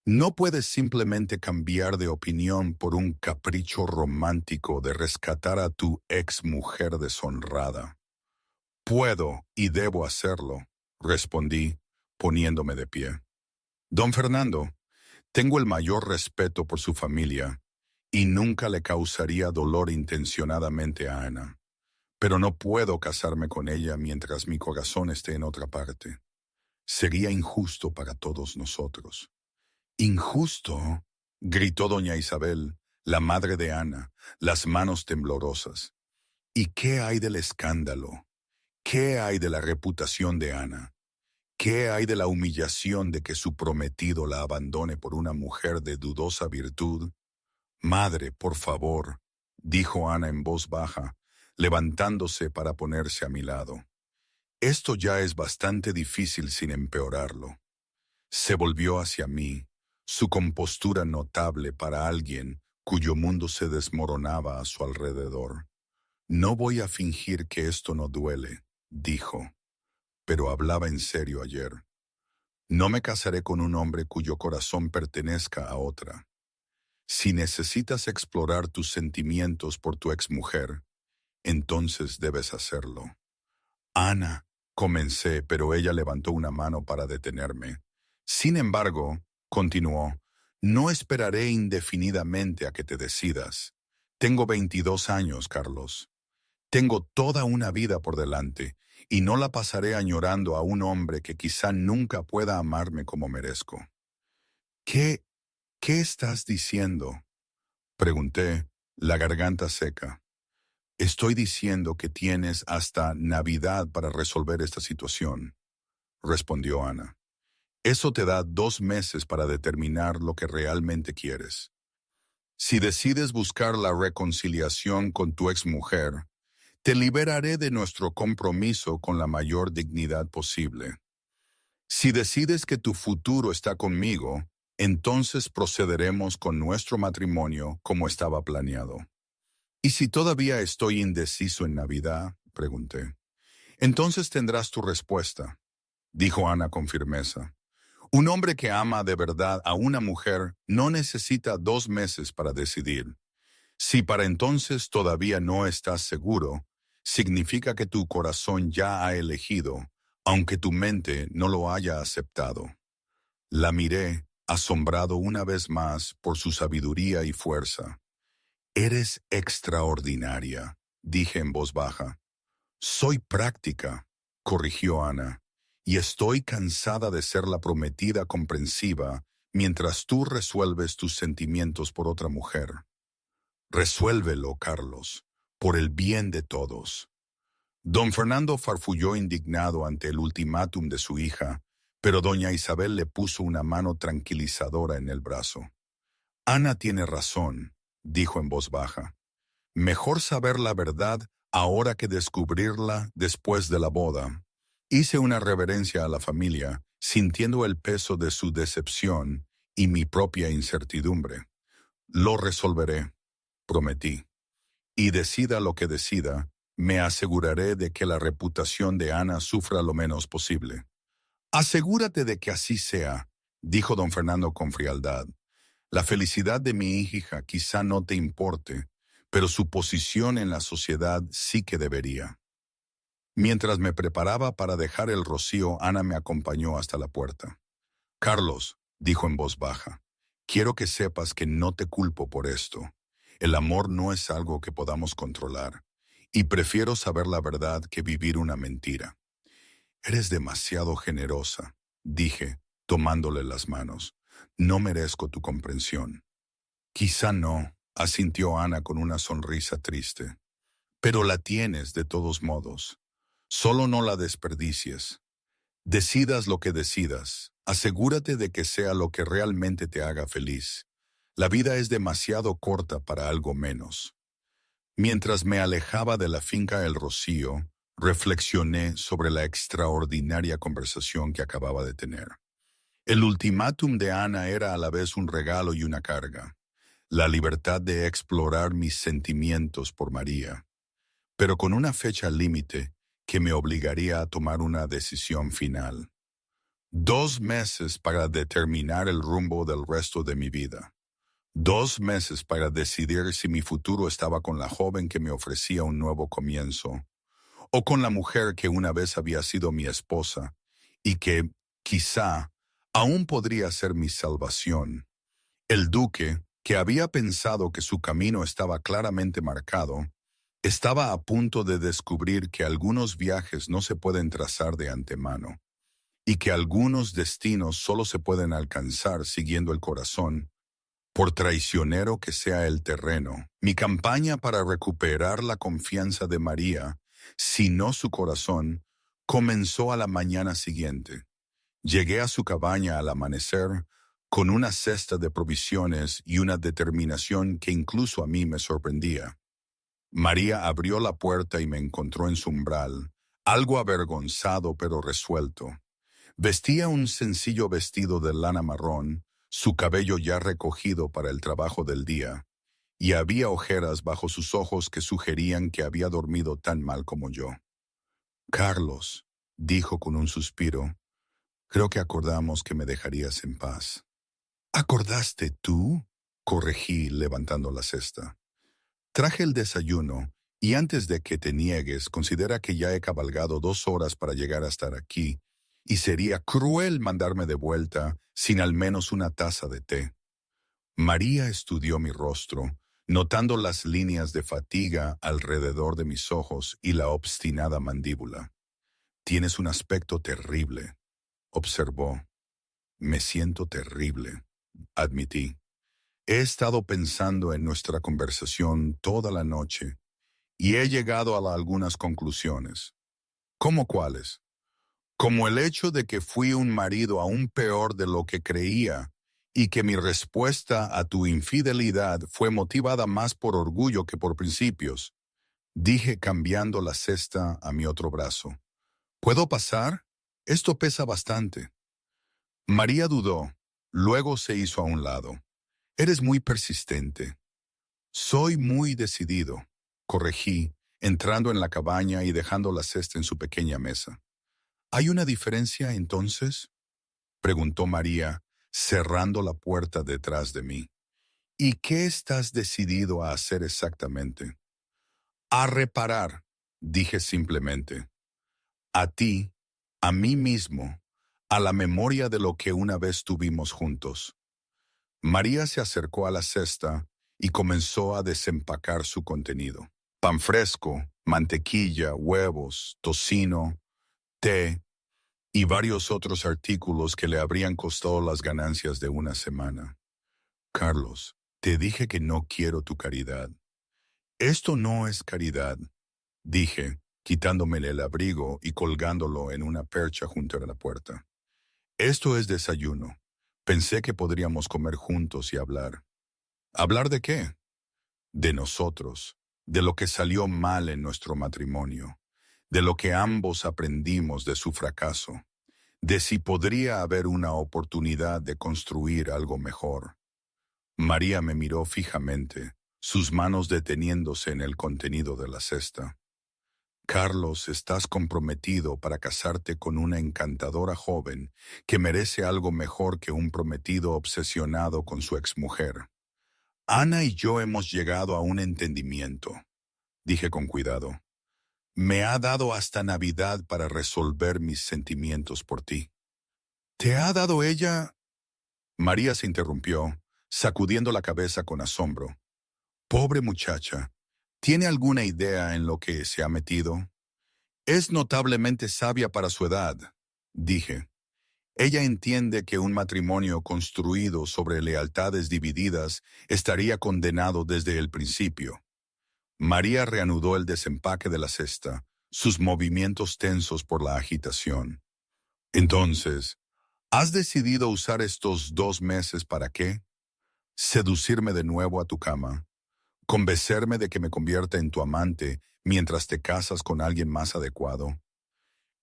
No puedes simplemente cambiar de opinión por un capricho romántico de rescatar a tu ex mujer deshonrada. Puedo y debo hacerlo, respondí, poniéndome de pie. Don Fernando, tengo el mayor respeto por su familia y nunca le causaría dolor intencionadamente a Ana, pero no puedo casarme con ella mientras mi corazón esté en otra parte. Sería injusto para todos nosotros. ¿Injusto?, gritó doña Isabel, la madre de Ana, las manos temblorosas. ¿Y qué hay del escándalo? ¿Qué hay de la reputación de Ana? ¿Qué hay de la humillación de que su prometido la abandone por una mujer de dudosa virtud? Madre, por favor, dijo Ana en voz baja, levantándose para ponerse a mi lado. Esto ya es bastante difícil sin empeorarlo. Se volvió hacia mí, su compostura notable para alguien cuyo mundo se desmoronaba a su alrededor. No voy a fingir que esto no duele, dijo, pero hablaba en serio ayer. No me casaré con un hombre cuyo corazón pertenezca a otra. Si necesitas explorar tus sentimientos por tu exmujer, entonces debes hacerlo. Ana, comencé, pero ella levantó una mano para detenerme. Sin embargo, continuó, no esperaré indefinidamente a que te decidas. Tengo 22 años, Carlos. Tengo toda una vida por delante, y no la pasaré añorando a un hombre que quizá nunca pueda amarme como merezco. ¿Qué estás diciendo?, pregunté, la garganta seca. Estoy diciendo que tienes hasta Navidad para resolver esta situación, respondió Ana. Eso te da 2 meses para determinar lo que realmente quieres. Si decides buscar la reconciliación con tu exmujer, te liberaré de nuestro compromiso con la mayor dignidad posible. Si decides que tu futuro está conmigo, entonces procederemos con nuestro matrimonio como estaba planeado. ¿Y si todavía estoy indeciso en Navidad?, pregunté. Entonces tendrás tu respuesta, dijo Ana con firmeza. Un hombre que ama de verdad a una mujer no necesita 2 meses para decidir. Si para entonces todavía no estás seguro, significa que tu corazón ya ha elegido, aunque tu mente no lo haya aceptado. La miré, asombrado una vez más por su sabiduría y fuerza. Eres extraordinaria, dije en voz baja. Soy práctica, corrigió Ana, y estoy cansada de ser la prometida comprensiva mientras tú resuelves tus sentimientos por otra mujer. Resuélvelo, Carlos, por el bien de todos. Don Fernando farfulló indignado ante el ultimátum de su hija, pero doña Isabel le puso una mano tranquilizadora en el brazo. Ana tiene razón, dijo en voz baja. Mejor saber la verdad ahora que descubrirla después de la boda. Hice una reverencia a la familia, sintiendo el peso de su decepción y mi propia incertidumbre. Lo resolveré, prometí. Y decida lo que decida, me aseguraré de que la reputación de Ana sufra lo menos posible. Asegúrate de que así sea, dijo don Fernando con frialdad. La felicidad de mi hija quizá no te importe, pero su posición en la sociedad sí que debería. Mientras me preparaba para dejar el rocío, Ana me acompañó hasta la puerta. Carlos, dijo en voz baja, quiero que sepas que no te culpo por esto. El amor no es algo que podamos controlar, y prefiero saber la verdad que vivir una mentira. Eres demasiado generosa, dije, tomándole las manos. No merezco tu comprensión. Quizá no, asintió Ana con una sonrisa triste. Pero la tienes de todos modos. Solo no la desperdicies. Decidas lo que decidas, asegúrate de que sea lo que realmente te haga feliz. La vida es demasiado corta para algo menos. Mientras me alejaba de la finca El Rocío, reflexioné sobre la extraordinaria conversación que acababa de tener. El ultimátum de Ana era a la vez un regalo y una carga. La libertad de explorar mis sentimientos por María, pero con una fecha límite que me obligaría a tomar una decisión final. 2 meses para determinar el rumbo del resto de mi vida. 2 meses para decidir si mi futuro estaba con la joven que me ofrecía un nuevo comienzo, o con la mujer que una vez había sido mi esposa y que, quizá, aún podría ser mi salvación. El duque, que había pensado que su camino estaba claramente marcado, estaba a punto de descubrir que algunos viajes no se pueden trazar de antemano y que algunos destinos solo se pueden alcanzar siguiendo el corazón, por traicionero que sea el terreno. Mi campaña para recuperar la confianza de María, si no su corazón, comenzó a la mañana siguiente. Llegué a su cabaña al amanecer con una cesta de provisiones y una determinación que incluso a mí me sorprendía. María abrió la puerta y me encontró en su umbral, algo avergonzado pero resuelto. Vestía un sencillo vestido de lana marrón, su cabello ya recogido para el trabajo del día, y había ojeras bajo sus ojos que sugerían que había dormido tan mal como yo. Carlos, dijo con un suspiro, creo que acordamos que me dejarías en paz. ¿Acordaste tú? Corregí levantando la cesta. Traje el desayuno, y antes de que te niegues, considera que ya he cabalgado 2 horas para llegar a estar aquí, y sería cruel mandarme de vuelta sin al menos una taza de té. María estudió mi rostro, notando las líneas de fatiga alrededor de mis ojos y la obstinada mandíbula. Tienes un aspecto terrible, observó. Me siento terrible, admití. He estado pensando en nuestra conversación toda la noche y he llegado a algunas conclusiones. ¿Cómo cuáles? Como el hecho de que fui un marido aún peor de lo que creía y que mi respuesta a tu infidelidad fue motivada más por orgullo que por principios, dije cambiando la cesta a mi otro brazo. ¿Puedo pasar? Esto pesa bastante. María dudó, luego se hizo a un lado. Eres muy persistente. Soy muy decidido, corregí, entrando en la cabaña y dejando la cesta en su pequeña mesa. ¿Hay una diferencia entonces? Preguntó María, cerrando la puerta detrás de mí. ¿Y qué estás decidido a hacer exactamente? A reparar, dije simplemente. A ti, a mí mismo, a la memoria de lo que una vez tuvimos juntos. María se acercó a la cesta y comenzó a desempacar su contenido. Pan fresco, mantequilla, huevos, tocino, té y varios otros artículos que le habrían costado las ganancias de una semana. Carlos, te dije que no quiero tu caridad. Esto no es caridad, dije, quitándomele el abrigo y colgándolo en una percha junto a la puerta. Esto es desayuno. Pensé que podríamos comer juntos y hablar. ¿Hablar de qué? De nosotros, de lo que salió mal en nuestro matrimonio, de lo que ambos aprendimos de su fracaso, de si podría haber una oportunidad de construir algo mejor. María me miró fijamente, sus manos deteniéndose en el contenido de la cesta. Carlos, estás comprometido para casarte con una encantadora joven que merece algo mejor que un prometido obsesionado con su exmujer. Ana y yo hemos llegado a un entendimiento, dije con cuidado. Me ha dado hasta Navidad para resolver mis sentimientos por ti. ¿Te ha dado ella? María se interrumpió, sacudiendo la cabeza con asombro. Pobre muchacha, ¿tiene alguna idea en lo que se ha metido? Es notablemente sabia para su edad, dije. Ella entiende que un matrimonio construido sobre lealtades divididas estaría condenado desde el principio. María reanudó el desempaque de la cesta, sus movimientos tensos por la agitación. Entonces, ¿has decidido usar estos 2 meses para qué? Seducirme de nuevo a tu cama, convencerme de que me convierta en tu amante mientras te casas con alguien más adecuado.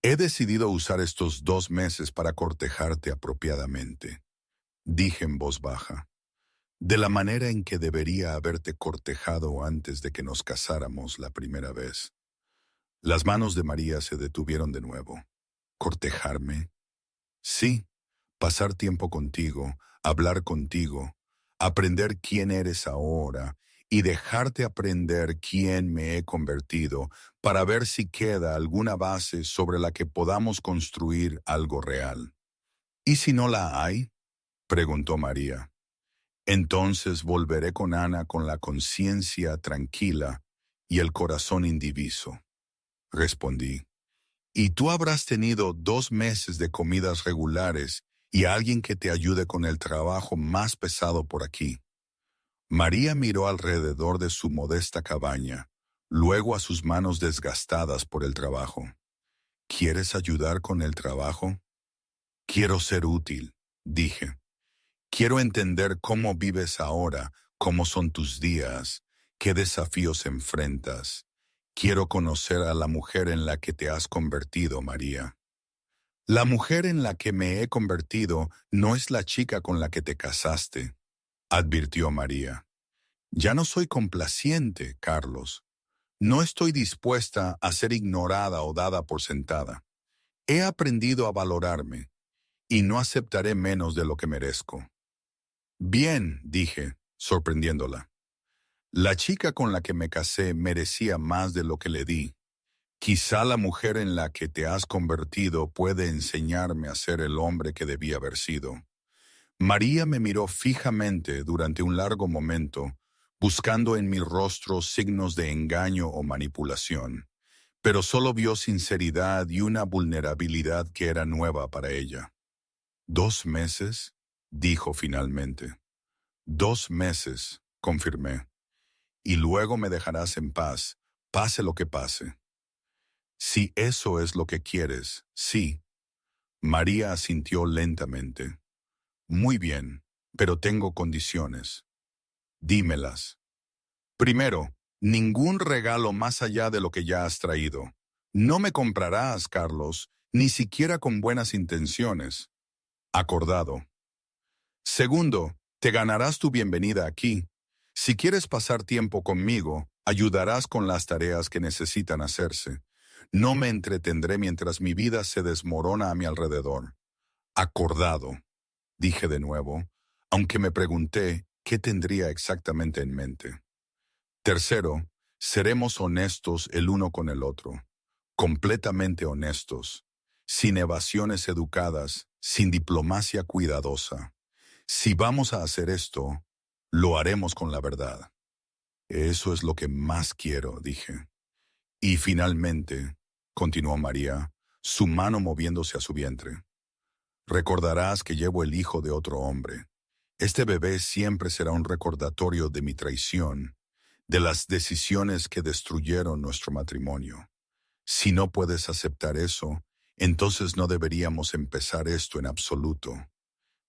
He decidido usar estos 2 meses para cortejarte apropiadamente, dije en voz baja, de la manera en que debería haberte cortejado antes de que nos casáramos la primera vez. Las manos de María se detuvieron de nuevo. ¿Cortejarme? Sí, pasar tiempo contigo, hablar contigo, aprender quién eres ahora y dejarte aprender quién me he convertido para ver si queda alguna base sobre la que podamos construir algo real. ¿Y si no la hay?, preguntó María. Entonces volveré con Ana con la conciencia tranquila y el corazón indiviso, respondí. Y tú habrás tenido 2 meses de comidas regulares y alguien que te ayude con el trabajo más pesado por aquí. María miró alrededor de su modesta cabaña, luego a sus manos desgastadas por el trabajo. ¿Quieres ayudar con el trabajo? Quiero ser útil, dije. Quiero entender cómo vives ahora, cómo son tus días, qué desafíos enfrentas. Quiero conocer a la mujer en la que te has convertido, María. La mujer en la que me he convertido no es la chica con la que te casaste, advirtió María. Ya no soy complaciente, Carlos. No estoy dispuesta a ser ignorada o dada por sentada. He aprendido a valorarme y no aceptaré menos de lo que merezco. Bien, dije, sorprendiéndola. La chica con la que me casé merecía más de lo que le di. Quizá la mujer en la que te has convertido puede enseñarme a ser el hombre que debía haber sido. María me miró fijamente durante un largo momento, buscando en mi rostro signos de engaño o manipulación, pero solo vio sinceridad y una vulnerabilidad que era nueva para ella. ¿2 meses?, dijo finalmente. 2 meses, confirmé. Y luego me dejarás en paz, pase lo que pase. Si eso es lo que quieres, sí. María asintió lentamente. Muy bien, pero tengo condiciones. Dímelas. Primero, ningún regalo más allá de lo que ya has traído. No me comprarás, Carlos, ni siquiera con buenas intenciones. Acordado. Segundo, te ganarás tu bienvenida aquí. Si quieres pasar tiempo conmigo, ayudarás con las tareas que necesitan hacerse. No me entretendré mientras mi vida se desmorona a mi alrededor. Acordado, dije de nuevo, aunque me pregunté qué tendría exactamente en mente. Tercero, seremos honestos el uno con el otro, completamente honestos, sin evasiones educadas, sin diplomacia cuidadosa. Si vamos a hacer esto, lo haremos con la verdad. Eso es lo que más quiero, dije. Y finalmente, continuó María, su mano moviéndose a su vientre. Recordarás que llevo el hijo de otro hombre. Este bebé siempre será un recordatorio de mi traición, de las decisiones que destruyeron nuestro matrimonio. Si no puedes aceptar eso, entonces no deberíamos empezar esto en absoluto.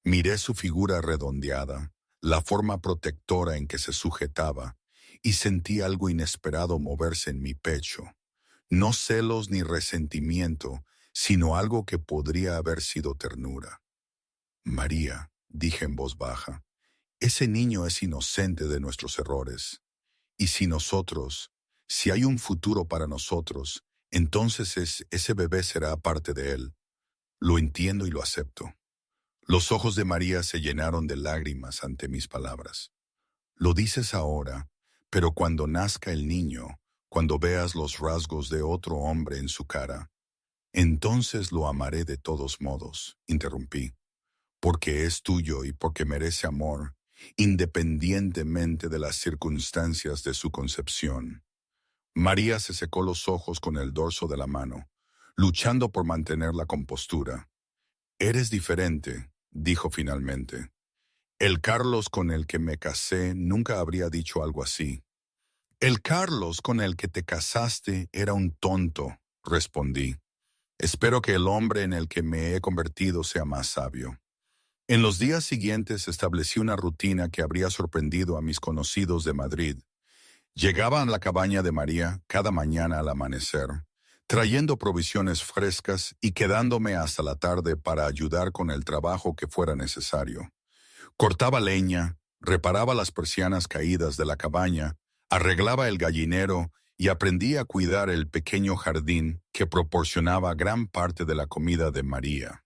Miré su figura redondeada, la forma protectora en que se sujetaba, y sentí algo inesperado moverse en mi pecho. No celos ni resentimiento, sino algo que podría haber sido ternura. María, dije en voz baja, ese niño es inocente de nuestros errores. Y si hay un futuro para nosotros, entonces ese bebé será parte de él. Lo entiendo y lo acepto. Los ojos de María se llenaron de lágrimas ante mis palabras. Lo dices ahora, pero cuando nazca el niño, cuando veas los rasgos de otro hombre en su cara, entonces lo amaré de todos modos, interrumpí, porque es tuyo y porque merece amor, independientemente de las circunstancias de su concepción. María se secó los ojos con el dorso de la mano, luchando por mantener la compostura. Eres diferente, dijo finalmente. El Carlos con el que me casé nunca habría dicho algo así. El Carlos con el que te casaste era un tonto, respondí. Espero que el hombre en el que me he convertido sea más sabio. En los días siguientes establecí una rutina que habría sorprendido a mis conocidos de Madrid. Llegaba a la cabaña de María cada mañana al amanecer, trayendo provisiones frescas y quedándome hasta la tarde para ayudar con el trabajo que fuera necesario. Cortaba leña, reparaba las persianas caídas de la cabaña, arreglaba el gallinero y aprendí a cuidar el pequeño jardín que proporcionaba gran parte de la comida de María.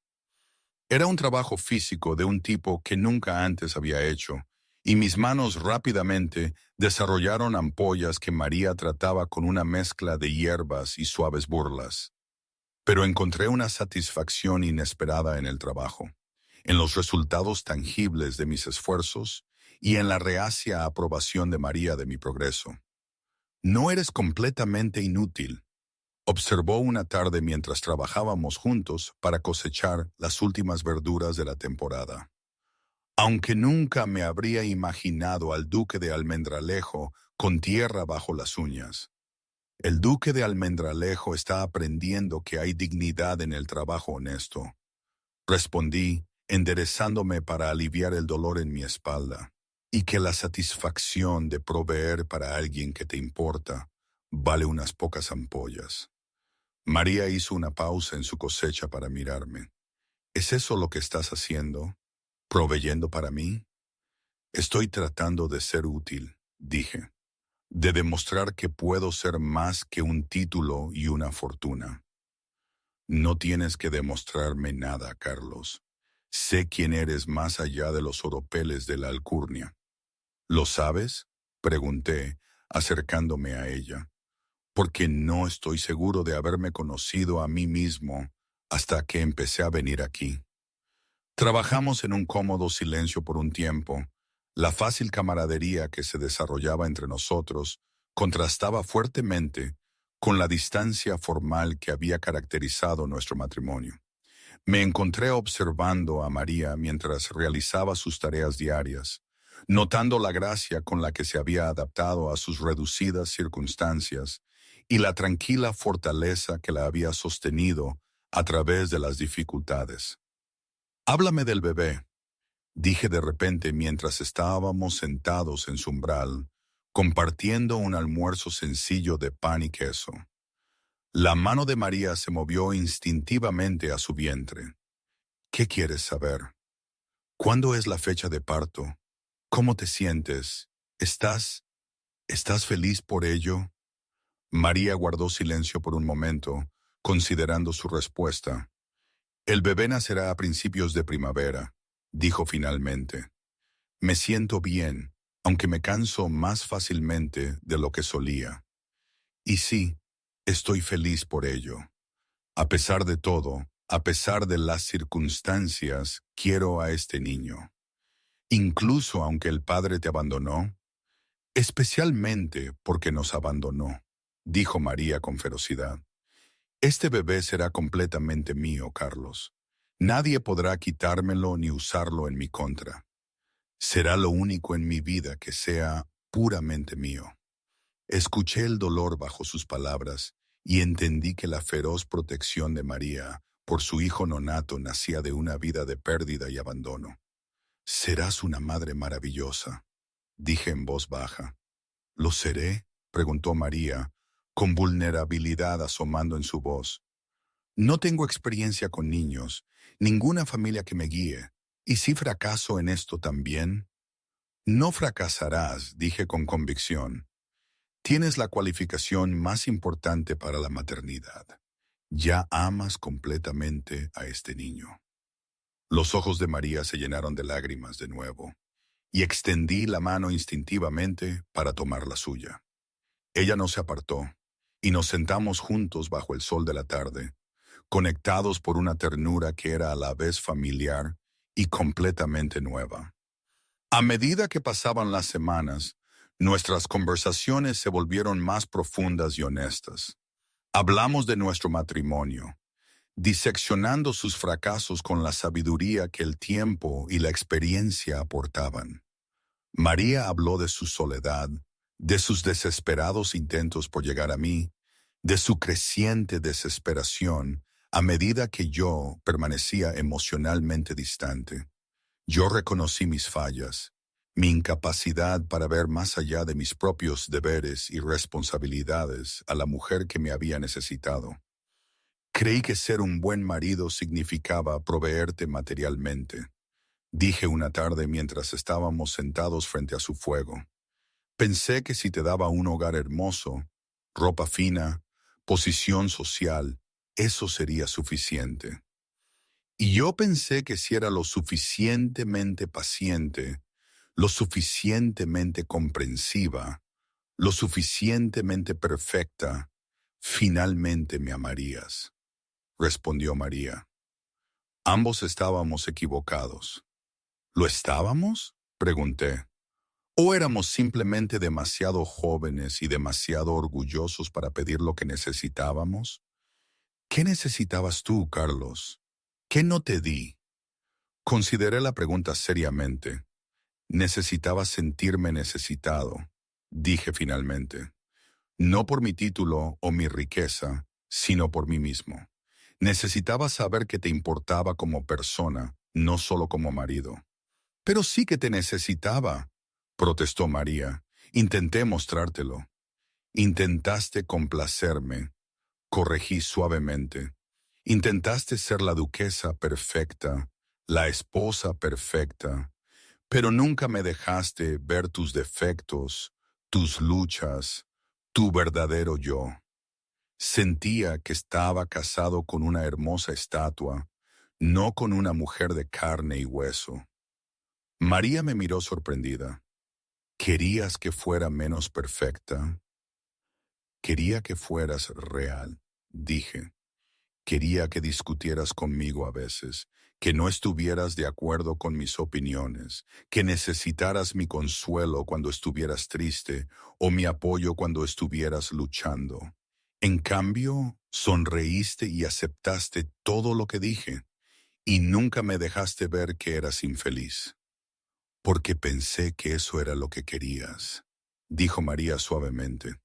Era un trabajo físico de un tipo que nunca antes había hecho, y mis manos rápidamente desarrollaron ampollas que María trataba con una mezcla de hierbas y suaves burlas. Pero encontré una satisfacción inesperada en el trabajo, en los resultados tangibles de mis esfuerzos y en la reacia aprobación de María de mi progreso. No eres completamente inútil, observó una tarde mientras trabajábamos juntos para cosechar las últimas verduras de la temporada. Aunque nunca me habría imaginado al duque de Almendralejo con tierra bajo las uñas. El duque de Almendralejo está aprendiendo que hay dignidad en el trabajo honesto. Respondí, enderezándome para aliviar el dolor en mi espalda, y que la satisfacción de proveer para alguien que te importa vale unas pocas ampollas. María hizo una pausa en su cosecha para mirarme. ¿Es eso lo que estás haciendo? ¿Proveyendo para mí? Estoy tratando de ser útil, dije, de demostrar que puedo ser más que un título y una fortuna. No tienes que demostrarme nada, Carlos. Sé quién eres más allá de los oropeles de la alcurnia. ¿Lo sabes? Pregunté, acercándome a ella, porque no estoy seguro de haberme conocido a mí mismo hasta que empecé a venir aquí. Trabajamos en un cómodo silencio por un tiempo. La fácil camaradería que se desarrollaba entre nosotros contrastaba fuertemente con la distancia formal que había caracterizado nuestro matrimonio. Me encontré observando a María mientras realizaba sus tareas diarias, notando la gracia con la que se había adaptado a sus reducidas circunstancias y la tranquila fortaleza que la había sostenido a través de las dificultades. Háblame del bebé, dije de repente mientras estábamos sentados en su umbral, compartiendo un almuerzo sencillo de pan y queso. La mano de María se movió instintivamente a su vientre. ¿Qué quieres saber? ¿Cuándo es la fecha de parto? ¿Cómo te sientes? ¿Estás feliz por ello? María guardó silencio por un momento, considerando su respuesta. El bebé nacerá a principios de primavera, dijo finalmente. Me siento bien, aunque me canso más fácilmente de lo que solía. Y sí, estoy feliz por ello. A pesar de todo, a pesar de las circunstancias, quiero a este niño. Incluso aunque el padre te abandonó, especialmente porque nos abandonó, dijo María con ferocidad. Este bebé será completamente mío, Carlos. Nadie podrá quitármelo ni usarlo en mi contra. Será lo único en mi vida que sea puramente mío. Escuché el dolor bajo sus palabras y entendí que la feroz protección de María por su hijo nonato nacía de una vida de pérdida y abandono. Serás una madre maravillosa, dije en voz baja. ¿Lo seré? Preguntó María, con vulnerabilidad asomando en su voz. No tengo experiencia con niños, ninguna familia que me guíe, y si fracaso en esto también. No fracasarás, dije con convicción. Tienes la cualificación más importante para la maternidad. Ya amas completamente a este niño. Los ojos de María se llenaron de lágrimas de nuevo, y extendí la mano instintivamente para tomar la suya. Ella no se apartó, y nos sentamos juntos bajo el sol de la tarde, conectados por una ternura que era a la vez familiar y completamente nueva. A medida que pasaban las semanas, nuestras conversaciones se volvieron más profundas y honestas. Hablamos de nuestro matrimonio, diseccionando sus fracasos con la sabiduría que el tiempo y la experiencia aportaban. María habló de su soledad, de sus desesperados intentos por llegar a mí, de su creciente desesperación a medida que yo permanecía emocionalmente distante. Yo reconocí mis fallas, mi incapacidad para ver más allá de mis propios deberes y responsabilidades a la mujer que me había necesitado. Creí que ser un buen marido significaba proveerte materialmente, dije una tarde mientras estábamos sentados frente a su fuego. Pensé que si te daba un hogar hermoso, ropa fina, posición social, eso sería suficiente. Y yo pensé que si era lo suficientemente paciente, lo suficientemente comprensiva, lo suficientemente perfecta, finalmente me amarías, respondió María. Ambos estábamos equivocados. ¿Lo estábamos?, pregunté. ¿O éramos simplemente demasiado jóvenes y demasiado orgullosos para pedir lo que necesitábamos? ¿Qué necesitabas tú, Carlos? ¿Qué no te di? Consideré la pregunta seriamente. Necesitaba sentirme necesitado, dije finalmente. No por mi título o mi riqueza, sino por mí mismo. Necesitaba saber que te importaba como persona, no solo como marido. Pero sí que te necesitaba, protestó María. Intenté mostrártelo. Intentaste complacerme, corregí suavemente. Intentaste ser la duquesa perfecta, la esposa perfecta, pero nunca me dejaste ver tus defectos, tus luchas, tu verdadero yo. Sentía que estaba casado con una hermosa estatua, no con una mujer de carne y hueso. María me miró sorprendida. ¿Querías que fuera menos perfecta? Quería que fueras real, dije. Quería que discutieras conmigo a veces, que no estuvieras de acuerdo con mis opiniones, que necesitaras mi consuelo cuando estuvieras triste o mi apoyo cuando estuvieras luchando. En cambio, sonreíste y aceptaste todo lo que dije, y nunca me dejaste ver que eras infeliz. Porque pensé que eso era lo que querías, dijo María suavemente.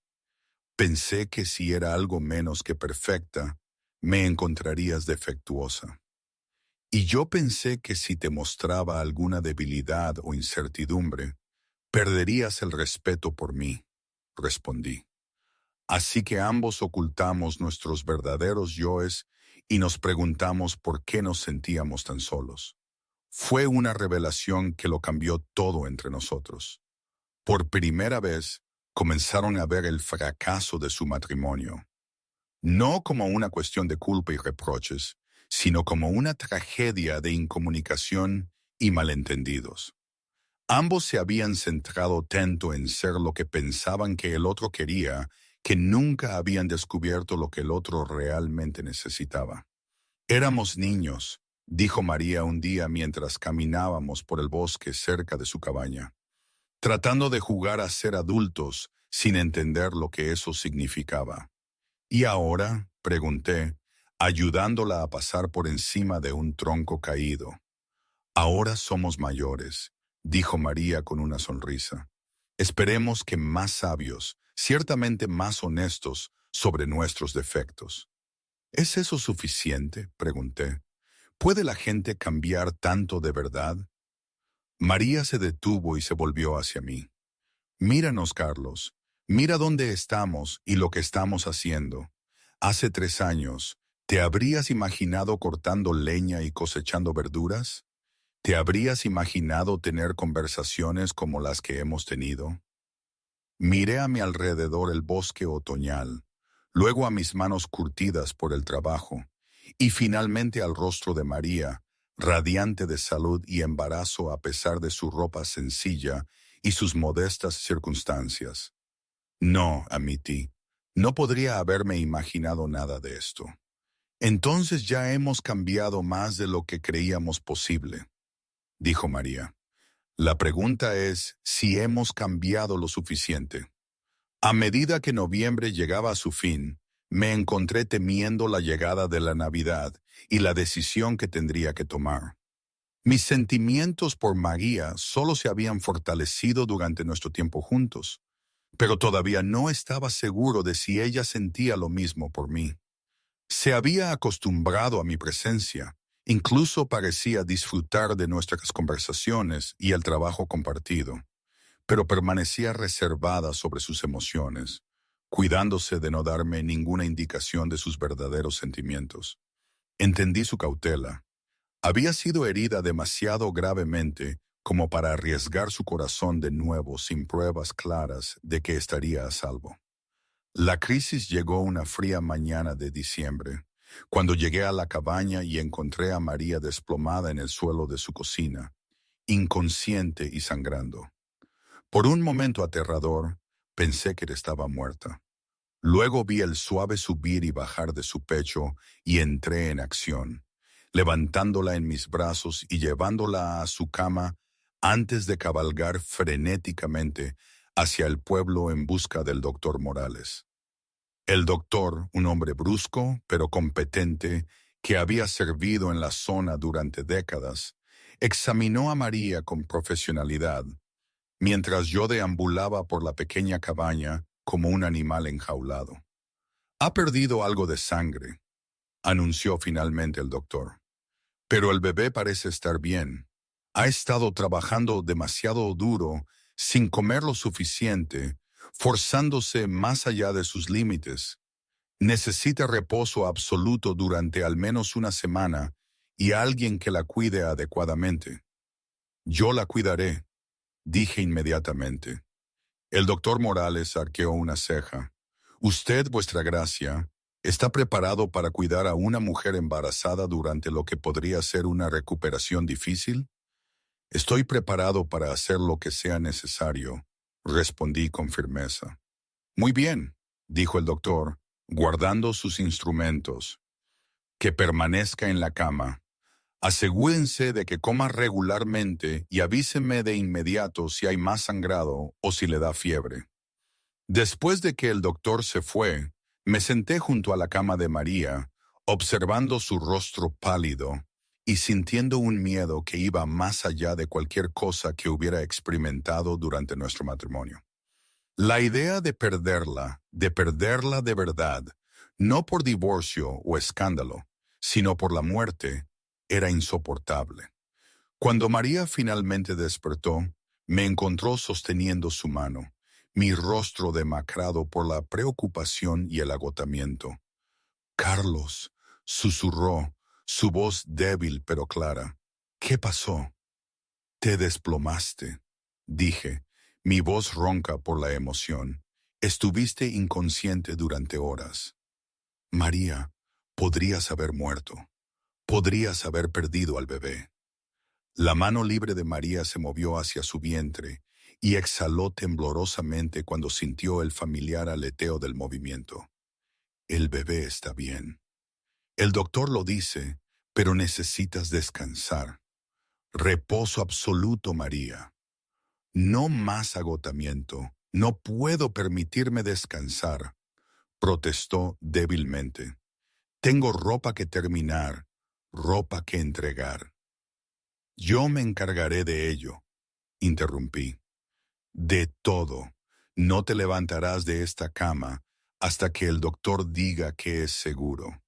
Pensé que si era algo menos que perfecta, me encontrarías defectuosa. Y yo pensé que si te mostraba alguna debilidad o incertidumbre, perderías el respeto por mí, respondí. Así que ambos ocultamos nuestros verdaderos yoes y nos preguntamos por qué nos sentíamos tan solos. Fue una revelación que lo cambió todo entre nosotros. Por primera vez, comenzaron a ver el fracaso de su matrimonio. No como una cuestión de culpa y reproches, sino como una tragedia de incomunicación y malentendidos. Ambos se habían centrado tanto en ser lo que pensaban que el otro quería, que nunca habían descubierto lo que el otro realmente necesitaba. Éramos niños, dijo María un día mientras caminábamos por el bosque cerca de su cabaña, tratando de jugar a ser adultos sin entender lo que eso significaba. ¿Y ahora?, pregunté, ayudándola a pasar por encima de un tronco caído. Ahora somos mayores, dijo María con una sonrisa. Esperemos que más sabios, ciertamente más honestos sobre nuestros defectos. ¿Es eso suficiente?, pregunté. ¿Puede la gente cambiar tanto de verdad? María se detuvo y se volvió hacia mí. Míranos, Carlos. Mira dónde estamos y lo que estamos haciendo. Hace 3 años, ¿te habrías imaginado cortando leña y cosechando verduras? ¿Te habrías imaginado tener conversaciones como las que hemos tenido? Miré a mi alrededor el bosque otoñal, luego a mis manos curtidas por el trabajo, y finalmente al rostro de María, radiante de salud y embarazo a pesar de su ropa sencilla y sus modestas circunstancias. No, admití, no podría haberme imaginado nada de esto. Entonces ya hemos cambiado más de lo que creíamos posible, dijo María. La pregunta es si hemos cambiado lo suficiente. A medida que noviembre llegaba a su fin, me encontré temiendo la llegada de la Navidad y la decisión que tendría que tomar. Mis sentimientos por María solo se habían fortalecido durante nuestro tiempo juntos, pero todavía no estaba seguro de si ella sentía lo mismo por mí. Se había acostumbrado a mi presencia, incluso parecía disfrutar de nuestras conversaciones y el trabajo compartido, pero permanecía reservada sobre sus emociones, cuidándose de no darme ninguna indicación de sus verdaderos sentimientos. Entendí su cautela. Había sido herida demasiado gravemente como para arriesgar su corazón de nuevo sin pruebas claras de que estaría a salvo. La crisis llegó una fría mañana de diciembre, cuando llegué a la cabaña y encontré a María desplomada en el suelo de su cocina, inconsciente y sangrando. Por un momento aterrador, pensé que estaba muerta. Luego vi el suave subir y bajar de su pecho y entré en acción, levantándola en mis brazos y llevándola a su cama antes de cabalgar frenéticamente hacia el pueblo en busca del doctor Morales. El doctor, un hombre brusco pero competente que había servido en la zona durante décadas, examinó a María con profesionalidad, mientras yo deambulaba por la pequeña cabaña como un animal enjaulado. «Ha perdido algo de sangre», anunció finalmente el doctor. «Pero el bebé parece estar bien. Ha estado trabajando demasiado duro, sin comer lo suficiente, forzándose más allá de sus límites. Necesita reposo absoluto durante al menos una semana y alguien que la cuide adecuadamente». «Yo la cuidaré», dije inmediatamente. El doctor Morales arqueó una ceja. «¿Usted, vuestra gracia, está preparado para cuidar a una mujer embarazada durante lo que podría ser una recuperación difícil?» «Estoy preparado para hacer lo que sea necesario», respondí con firmeza. «Muy bien», dijo el doctor, guardando sus instrumentos. «Que permanezca en la cama. Asegúrense de que coma regularmente y avísenme de inmediato si hay más sangrado o si le da fiebre». Después de que el doctor se fue, me senté junto a la cama de María, observando su rostro pálido y sintiendo un miedo que iba más allá de cualquier cosa que hubiera experimentado durante nuestro matrimonio. La idea de perderla de verdad, no por divorcio o escándalo, sino por la muerte, era insoportable. Cuando María finalmente despertó, me encontró sosteniendo su mano, mi rostro demacrado por la preocupación y el agotamiento. «Carlos», susurró, su voz débil pero clara. «¿Qué pasó?» «Te desplomaste», dije, mi voz ronca por la emoción. «Estuviste inconsciente durante horas». «María, podrías haber muerto. Podrías haber perdido al bebé». La mano libre de María se movió hacia su vientre y exhaló temblorosamente cuando sintió el familiar aleteo del movimiento. «El bebé está bien. El doctor lo dice, pero necesitas descansar. Reposo absoluto, María. No más agotamiento. No puedo permitirme descansar», protestó débilmente. «Tengo ropa que terminar, ropa que entregar». «Yo me encargaré de ello», interrumpí. «De todo. No te levantarás de esta cama hasta que el doctor diga que es seguro».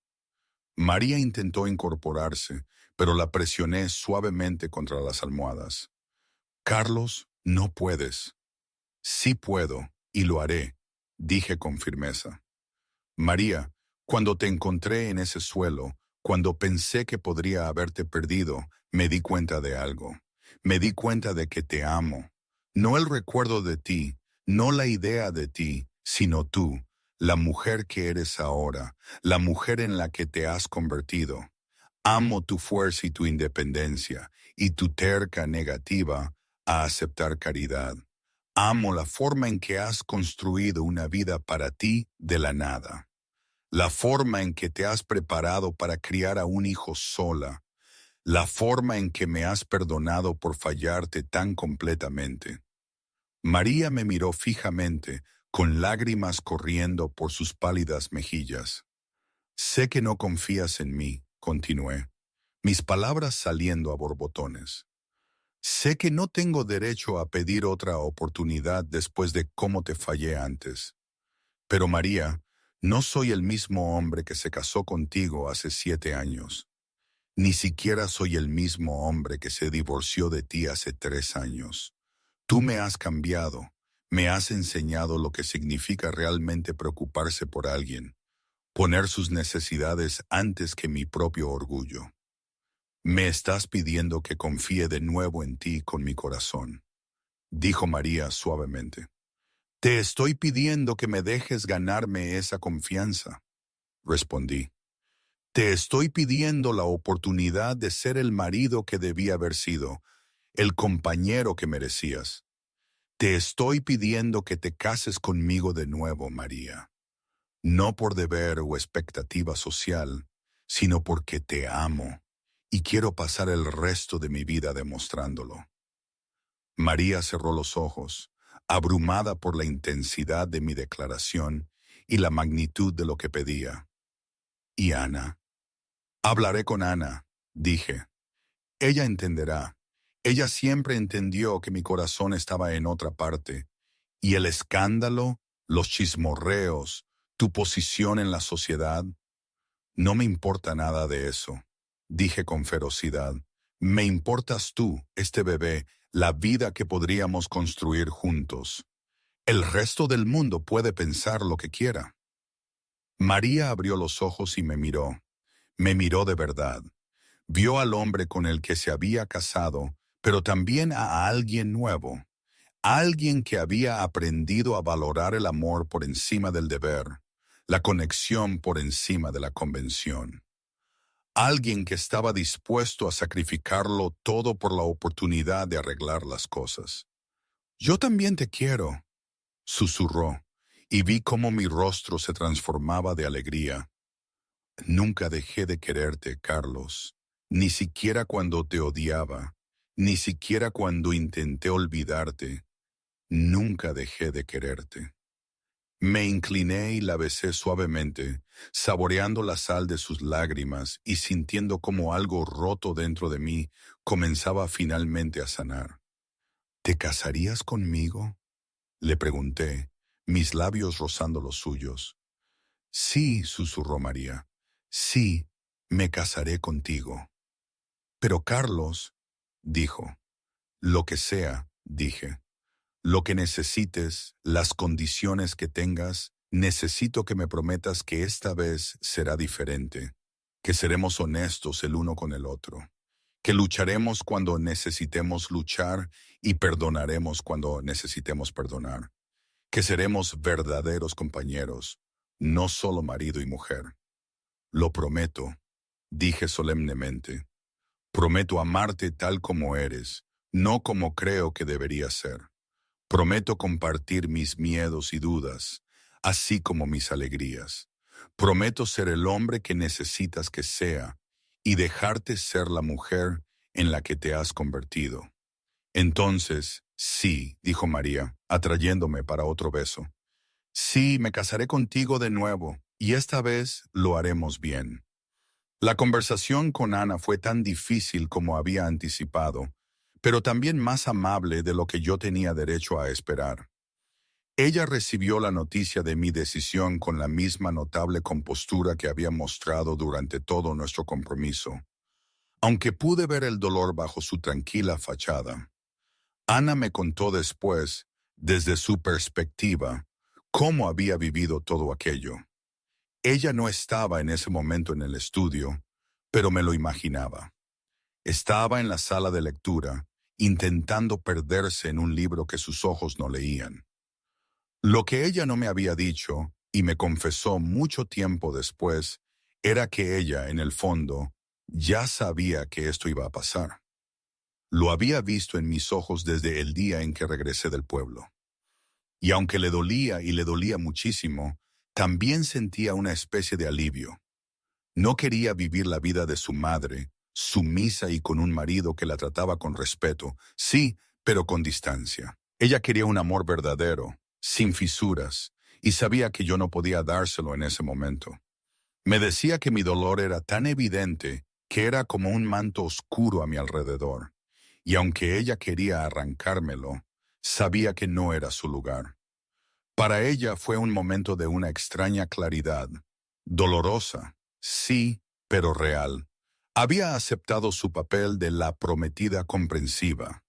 María intentó incorporarse, pero la presioné suavemente contra las almohadas. «Carlos, no puedes». «Sí puedo, y lo haré», dije con firmeza. «María, cuando te encontré en ese suelo, cuando pensé que podría haberte perdido, me di cuenta de algo. Me di cuenta de que te amo. No el recuerdo de ti, no la idea de ti, sino tú, la mujer que eres ahora, la mujer en la que te has convertido. Amo tu fuerza y tu independencia, y tu terca negativa a aceptar caridad. Amo la forma en que has construido una vida para ti de la nada. La forma en que te has preparado para criar a un hijo sola. La forma en que me has perdonado por fallarte tan completamente». María me miró fijamente, con lágrimas corriendo por sus pálidas mejillas. «Sé que no confías en mí», continué, mis palabras saliendo a borbotones. «Sé que no tengo derecho a pedir otra oportunidad después de cómo te fallé antes. Pero María, no soy el mismo hombre que se casó contigo hace 7 años. Ni siquiera soy el mismo hombre que se divorció de ti hace 3 años. Tú me has cambiado, me has enseñado lo que significa realmente preocuparse por alguien, poner sus necesidades antes que mi propio orgullo. Me estás pidiendo que confíe de nuevo en ti con mi corazón», dijo María suavemente. «Te estoy pidiendo que me dejes ganarme esa confianza», respondí. «Te estoy pidiendo la oportunidad de ser el marido que debí haber sido, el compañero que merecías. Te estoy pidiendo que te cases conmigo de nuevo, María. No por deber o expectativa social, sino porque te amo y quiero pasar el resto de mi vida demostrándolo. María cerró los ojos, abrumada por la intensidad de mi declaración y la magnitud de lo que pedía. ¿Y Ana? Hablaré con Ana, dije. Ella entenderá. Ella siempre entendió que mi corazón estaba en otra parte, y el escándalo, los chismorreos, tu posición en la sociedad, no me importa nada de eso, dije con ferocidad. Me importas tú, este bebé, la vida que podríamos construir juntos. El resto del mundo puede pensar lo que quiera. María abrió los ojos y me miró de verdad. Vio al hombre con el que se había casado, pero también a alguien nuevo, alguien que había aprendido a valorar el amor por encima del deber, la conexión por encima de la convención. Alguien que estaba dispuesto a sacrificarlo todo por la oportunidad de arreglar las cosas. Yo también te quiero, susurró, y vi cómo mi rostro se transformaba de alegría. Nunca dejé de quererte, Carlos, ni siquiera cuando te odiaba, ni siquiera cuando intenté olvidarte. Nunca dejé de quererte. Me incliné y la besé suavemente, saboreando la sal de sus lágrimas y sintiendo como algo roto dentro de mí comenzaba finalmente a sanar. ¿Te casarías conmigo?, le pregunté, mis labios rozando los suyos. Sí, susurró María. Sí, me casaré contigo. Pero Carlos, dijo. Lo que sea, dije. Lo que necesites, las condiciones que tengas, necesito que me prometas que esta vez será diferente, que seremos honestos el uno con el otro, que lucharemos cuando necesitemos luchar y perdonaremos cuando necesitemos perdonar, que seremos verdaderos compañeros, no solo marido y mujer. Lo prometo, dije solemnemente. Prometo amarte tal como eres, no como creo que debería ser. Prometo compartir mis miedos y dudas, así como mis alegrías. Prometo ser el hombre que necesitas que sea y dejarte ser la mujer en la que te has convertido. Entonces, sí, dijo María, atrayéndome para otro beso. Sí, me casaré contigo de nuevo, y esta vez lo haremos bien. La conversación con Ana fue tan difícil como había anticipado, pero también más amable de lo que yo tenía derecho a esperar. Ella recibió la noticia de mi decisión con la misma notable compostura que había mostrado durante todo nuestro compromiso, aunque pude ver el dolor bajo su tranquila fachada. Ana me contó después, desde su perspectiva, cómo había vivido todo aquello. Ella no estaba en ese momento en el estudio, pero me lo imaginaba. Estaba en la sala de lectura, intentando perderse en un libro que sus ojos no leían. Lo que ella no me había dicho, y me confesó mucho tiempo después, era que ella, en el fondo, ya sabía que esto iba a pasar. Lo había visto en mis ojos desde el día en que regresé del pueblo. Y aunque le dolía y le dolía muchísimo, también sentía una especie de alivio. No quería vivir la vida de su madre, sumisa y con un marido que la trataba con respeto, sí, pero con distancia. Ella quería un amor verdadero, sin fisuras, y sabía que yo no podía dárselo en ese momento. Me decía que mi dolor era tan evidente que era como un manto oscuro a mi alrededor, y aunque ella quería arrancármelo, sabía que no era su lugar. Para ella fue un momento de una extraña claridad, dolorosa, sí, pero real. Había aceptado su papel de la prometida comprensiva,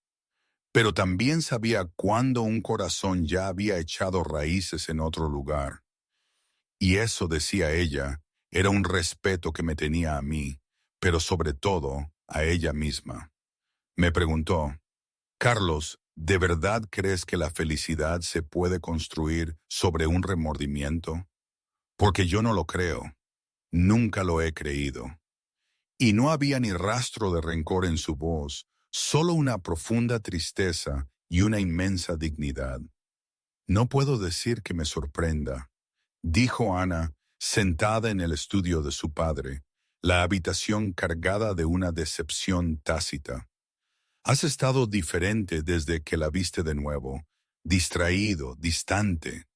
pero también sabía cuándo un corazón ya había echado raíces en otro lugar. Y eso, decía ella, era un respeto que me tenía a mí, pero sobre todo a ella misma. Me preguntó, Carlos, ¿de verdad crees que la felicidad se puede construir sobre un remordimiento? Porque yo no lo creo. Nunca lo he creído. Y no había ni rastro de rencor en su voz, solo una profunda tristeza y una inmensa dignidad. No puedo decir que me sorprenda, dijo Ana, sentada en el estudio de su padre, la habitación cargada de una decepción tácita. Has estado diferente desde que la viste de nuevo, distraído, distante.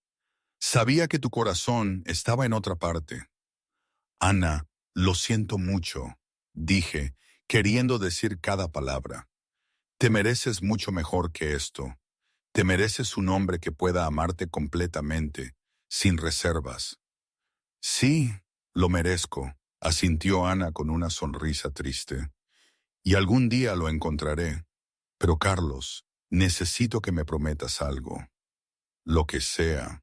Sabía que tu corazón estaba en otra parte. Ana, lo siento mucho, dije, queriendo decir cada palabra. Te mereces mucho mejor que esto. Te mereces un hombre que pueda amarte completamente, sin reservas. Sí, lo merezco, asintió Ana con una sonrisa triste. Y algún día lo encontraré. Pero Carlos, necesito que me prometas algo. Lo que sea.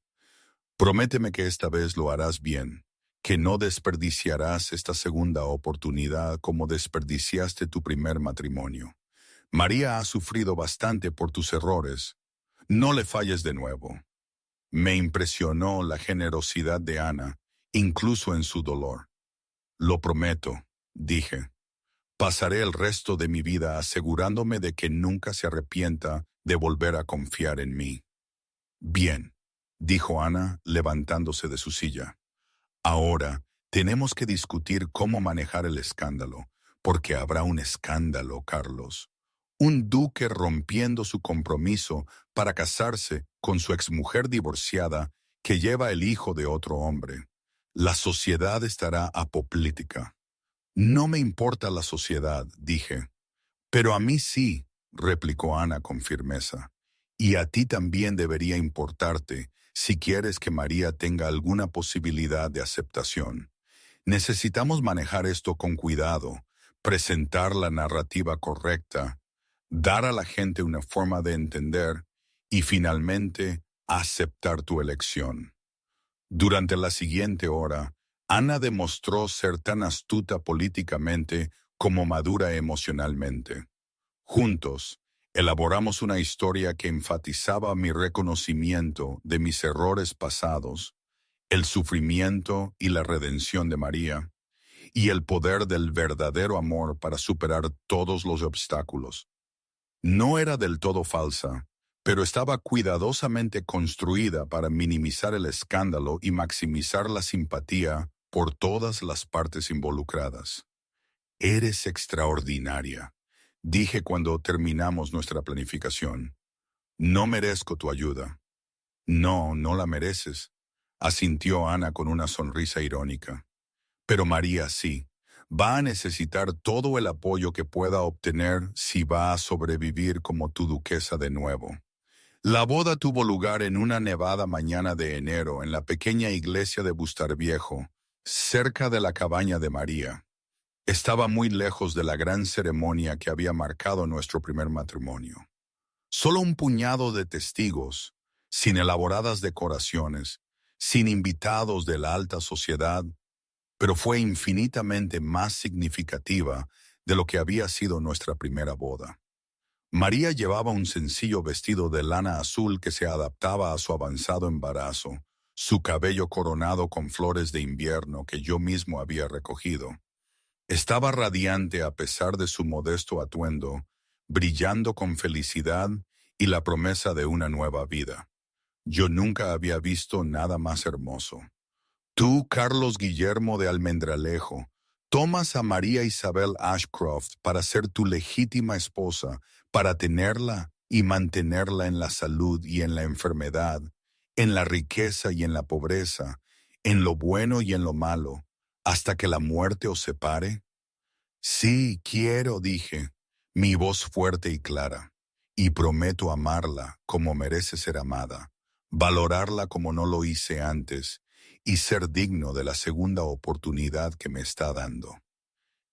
Prométeme que esta vez lo harás bien, que no desperdiciarás esta segunda oportunidad como desperdiciaste tu primer matrimonio. María ha sufrido bastante por tus errores. No le falles de nuevo. Me impresionó la generosidad de Ana, incluso en su dolor. Lo prometo, dije. Pasaré el resto de mi vida asegurándome de que nunca se arrepienta de volver a confiar en mí. Bien, dijo Ana, levantándose de su silla. Ahora tenemos que discutir cómo manejar el escándalo, porque habrá un escándalo, Carlos. Un duque rompiendo su compromiso para casarse con su exmujer divorciada que lleva el hijo de otro hombre. La sociedad estará apoplética. No me importa la sociedad, dije. Pero a mí sí, replicó Ana con firmeza. Y a ti también debería importarte si quieres que María tenga alguna posibilidad de aceptación. Necesitamos manejar esto con cuidado, presentar la narrativa correcta, dar a la gente una forma de entender y finalmente aceptar tu elección. Durante la siguiente hora, Ana demostró ser tan astuta políticamente como madura emocionalmente. Juntos, elaboramos una historia que enfatizaba mi reconocimiento de mis errores pasados, el sufrimiento y la redención de María, y el poder del verdadero amor para superar todos los obstáculos. No era del todo falsa, pero estaba cuidadosamente construida para minimizar el escándalo y maximizar la simpatía por todas las partes involucradas. Eres extraordinaria, dije cuando terminamos nuestra planificación. No merezco tu ayuda. No, no la mereces, asintió Ana con una sonrisa irónica. Pero María sí. Va a necesitar todo el apoyo que pueda obtener si va a sobrevivir como tu duquesa de nuevo. La boda tuvo lugar en una nevada mañana de enero en la pequeña iglesia de Bustarviejo, cerca de la cabaña de María. Estaba muy lejos de la gran ceremonia que había marcado nuestro primer matrimonio. Solo un puñado de testigos, sin elaboradas decoraciones, sin invitados de la alta sociedad, pero fue infinitamente más significativa de lo que había sido nuestra primera boda. María llevaba un sencillo vestido de lana azul que se adaptaba a su avanzado embarazo, su cabello coronado con flores de invierno que yo mismo había recogido. Estaba radiante a pesar de su modesto atuendo, brillando con felicidad y la promesa de una nueva vida. Yo nunca había visto nada más hermoso. Tú, Carlos Guillermo de Almendralejo, tomas a María Isabel Ashcroft para ser tu legítima esposa, para tenerla y mantenerla en la salud y en la enfermedad, en la riqueza y en la pobreza, en lo bueno y en lo malo, hasta que la muerte os separe. Sí, quiero, dije, mi voz fuerte y clara, y prometo amarla como merece ser amada, valorarla como no lo hice antes, y ser digno de la segunda oportunidad que me está dando.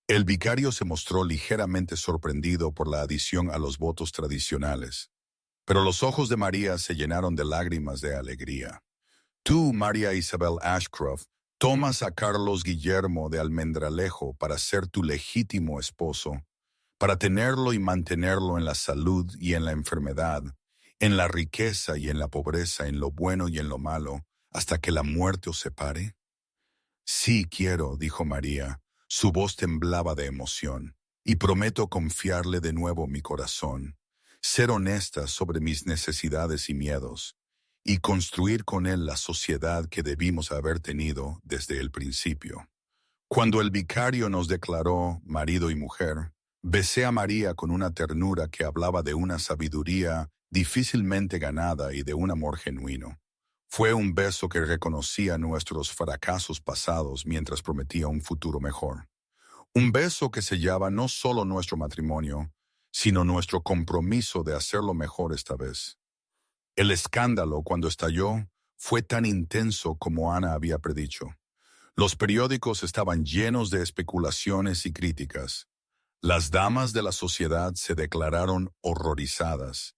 El vicario se mostró ligeramente sorprendido por la adición a los votos tradicionales, pero los ojos de María se llenaron de lágrimas de alegría. Tú, María Isabel Ashcroft, tomas a Carlos Guillermo de Almendralejo para ser tu legítimo esposo, para tenerlo y mantenerlo en la salud y en la enfermedad, en la riqueza y en la pobreza, en lo bueno y en lo malo, hasta que la muerte os separe. Sí quiero, dijo María. Su voz temblaba de emoción. y prometo confiarle de nuevo mi corazón, ser honesta sobre mis necesidades y miedos, y construir con él la sociedad que debimos haber tenido desde el principio. Cuando el vicario nos declaró marido y mujer, besé a María con una ternura que hablaba de una sabiduría difícilmente ganada y de un amor genuino. Fue un beso que reconocía nuestros fracasos pasados mientras prometía un futuro mejor. Un beso que sellaba no solo nuestro matrimonio, sino nuestro compromiso de hacerlo mejor esta vez. El escándalo, cuando estalló, fue tan intenso como Ana había predicho. Los periódicos estaban llenos de especulaciones y críticas. Las damas de la sociedad se declararon horrorizadas,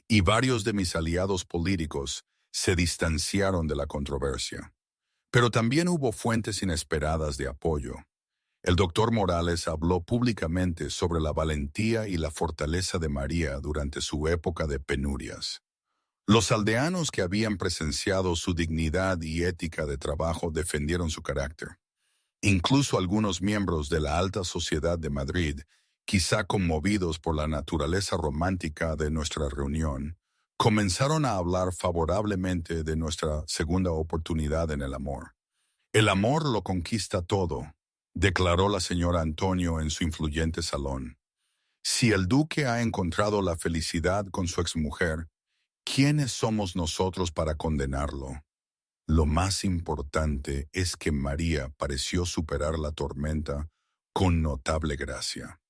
y varios de mis aliados políticos se distanciaron de la controversia. Pero también hubo fuentes inesperadas de apoyo. El doctor Morales habló públicamente sobre la valentía y la fortaleza de María durante su época de penurias. Los aldeanos que habían presenciado su dignidad y ética de trabajo defendieron su carácter. Incluso algunos miembros de la alta sociedad de Madrid, quizá conmovidos por la naturaleza romántica de nuestra reunión, comenzaron a hablar favorablemente de nuestra segunda oportunidad en el amor. El amor lo conquista todo, declaró la señora Antonio en su influyente salón. Si el duque ha encontrado la felicidad con su exmujer, ¿quiénes somos nosotros para condenarlo? Lo más importante es que María pareció superar la tormenta con notable gracia.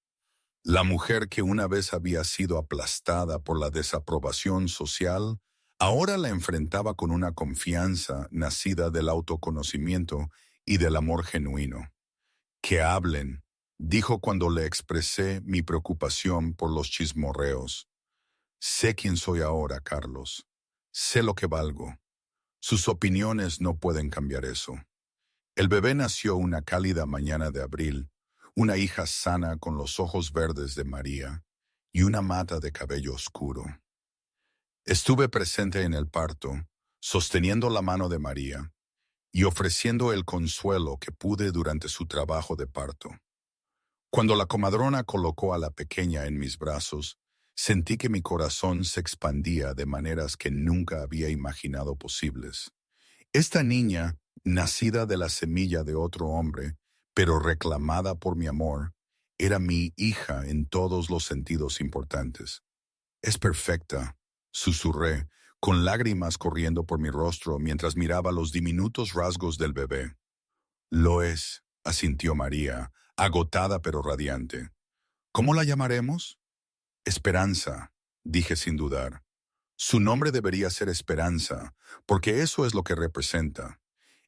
La mujer que una vez había sido aplastada por la desaprobación social, ahora la enfrentaba con una confianza nacida del autoconocimiento y del amor genuino. Que hablen, dijo cuando le expresé mi preocupación por los chismorreos. Sé quién soy ahora, Carlos. Sé lo que valgo. Sus opiniones no pueden cambiar eso. El bebé nació una cálida mañana de abril, una hija sana con los ojos verdes de María y una mata de cabello oscuro. Estuve presente en el parto, sosteniendo la mano de María y ofreciendo el consuelo que pude durante su trabajo de parto. Cuando la comadrona colocó a la pequeña en mis brazos, sentí que mi corazón se expandía de maneras que nunca había imaginado posibles. Esta niña, nacida de la semilla de otro hombre, pero reclamada por mi amor, era mi hija en todos los sentidos importantes. Es perfecta, susurré, con lágrimas corriendo por mi rostro mientras miraba los diminutos rasgos del bebé. Lo es, asintió María, agotada pero radiante. ¿Cómo la llamaremos? Esperanza, dije sin dudar. Su nombre debería ser Esperanza, porque eso es lo que representa.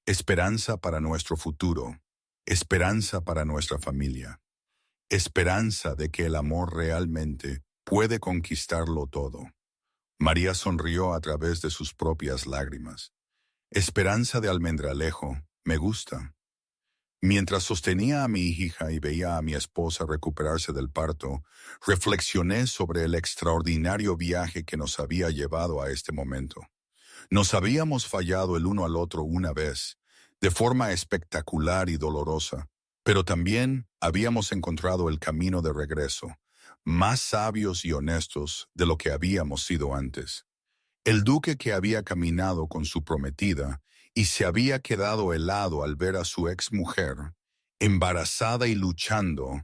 Esperanza para nuestro futuro, esperanza para nuestra familia, esperanza de que el amor realmente puede conquistarlo todo. María sonrió a través de sus propias lágrimas. Esperanza de almendralejo, me gusta. Mientras sostenía a mi hija y veía a mi esposa recuperarse del parto, reflexioné sobre el extraordinario viaje que nos había llevado a este momento. Nos habíamos fallado el uno al otro una vez, de forma espectacular y dolorosa, pero también habíamos encontrado el camino de regreso, más sabios y honestos de lo que habíamos sido antes. El duque que había caminado con su prometida y se había quedado helado al ver a su exmujer, embarazada y luchando,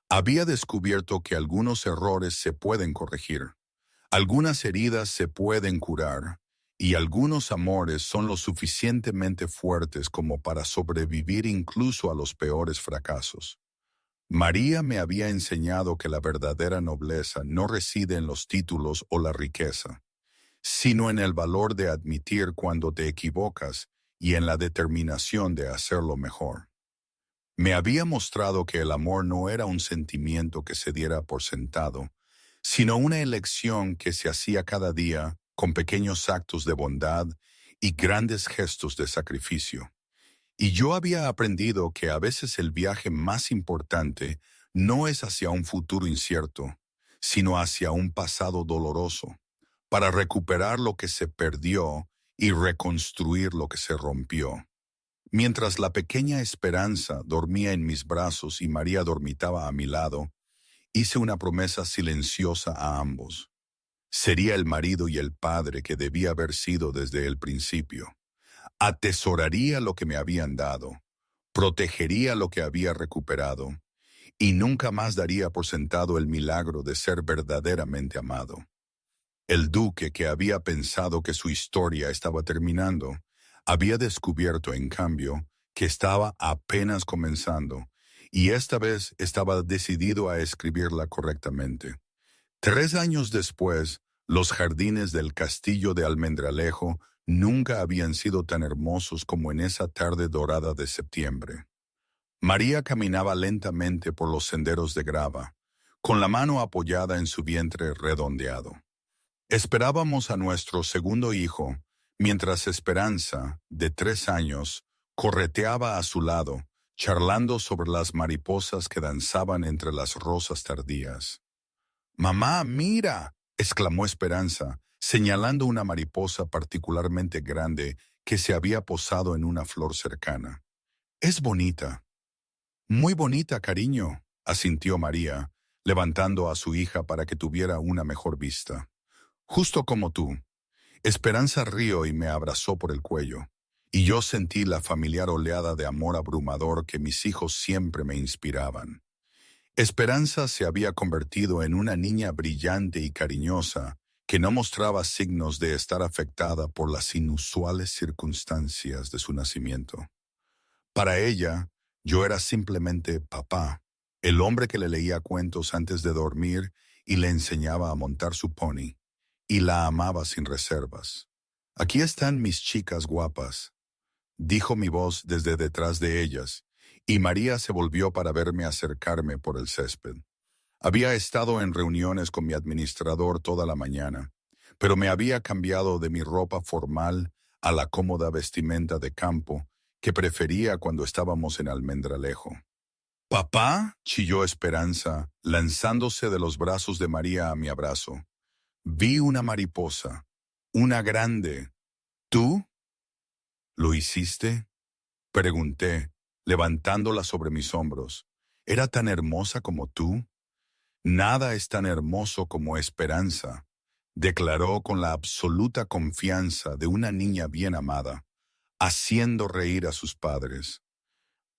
había descubierto que algunos errores se pueden corregir, algunas heridas se pueden curar, y algunos amores son lo suficientemente fuertes como para sobrevivir incluso a los peores fracasos. María me había enseñado que la verdadera nobleza no reside en los títulos o la riqueza, sino en el valor de admitir cuando te equivocas y en la determinación de hacerlo mejor. Me había mostrado que el amor no era un sentimiento que se diera por sentado, sino una elección que se hacía cada día con pequeños actos de bondad y grandes gestos de sacrificio. Y yo había aprendido que a veces el viaje más importante no es hacia un futuro incierto, sino hacia un pasado doloroso, para recuperar lo que se perdió y reconstruir lo que se rompió. Mientras la pequeña Esperanza dormía en mis brazos y María dormitaba a mi lado, Hice una promesa silenciosa a ambos. Sería el marido y el padre que debía haber sido desde el principio. Atesoraría lo que me habían dado, protegería lo que había recuperado, y nunca más daría por sentado el milagro de ser verdaderamente amado. El duque, que había pensado que su historia estaba terminando, había descubierto, en cambio, que estaba apenas comenzando, y esta vez estaba decidido a escribirla correctamente. 3 años después, los jardines del castillo de Almendralejo nunca habían sido tan hermosos como en esa tarde dorada de septiembre. María caminaba lentamente por los senderos de grava, con la mano apoyada en su vientre redondeado. Esperábamos a nuestro segundo hijo, mientras Esperanza, de 3 años, correteaba a su lado, charlando sobre las mariposas que danzaban entre las rosas tardías. «¡Mamá, mira!», exclamó Esperanza, señalando una mariposa particularmente grande que se había posado en una flor cercana. «Es bonita». «Muy bonita, cariño», asintió María, levantando a su hija para que tuviera una mejor vista. «Justo como tú». Esperanza rió y me abrazó por el cuello, y yo sentí la familiar oleada de amor abrumador que mis hijos siempre me inspiraban. Esperanza se había convertido en una niña brillante y cariñosa que no mostraba signos de estar afectada por las inusuales circunstancias de su nacimiento. Para ella, yo era simplemente papá, el hombre que le leía cuentos antes de dormir y le enseñaba a montar su pony, y la amaba sin reservas. «Aquí están mis chicas guapas», dijo mi voz desde detrás de ellas, y María se volvió para verme acercarme por el césped. Había estado en reuniones con mi administrador toda la mañana, pero me había cambiado de mi ropa formal a la cómoda vestimenta de campo que prefería cuando estábamos en Almendralejo. «¿Papá?», chilló Esperanza, lanzándose de los brazos de María a mi abrazo. «Vi una mariposa, una grande. ¿Tú? ¿Lo hiciste?», pregunté, levantándola sobre mis hombros. «¿Era tan hermosa como tú?». «Nada es tan hermoso como Esperanza», declaró con la absoluta confianza de una niña bien amada, haciendo reír a sus padres.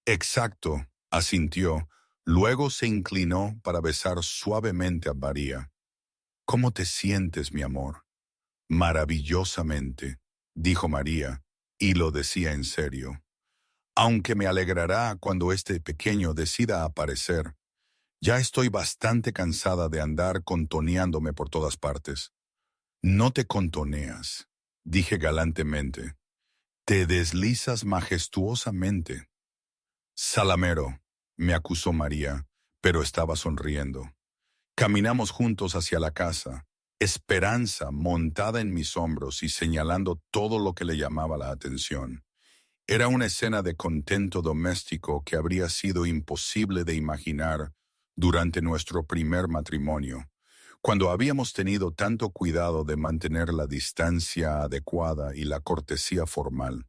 «Exacto», asintió, luego se inclinó para besar suavemente a María. «¿Cómo te sientes, mi amor?». «Maravillosamente», dijo María, y lo decía en serio. «Aunque me alegrará cuando este pequeño decida aparecer. Ya estoy bastante cansada de andar contoneándome por todas partes». «No te contoneas», dije galantemente. «Te deslizas majestuosamente». «Salamero», me acusó María, pero estaba sonriendo. Caminamos juntos hacia la casa, Esperanza montada en mis hombros y señalando todo lo que le llamaba la atención. Era una escena de contento doméstico que habría sido imposible de imaginar durante nuestro primer matrimonio, cuando habíamos tenido tanto cuidado de mantener la distancia adecuada y la cortesía formal.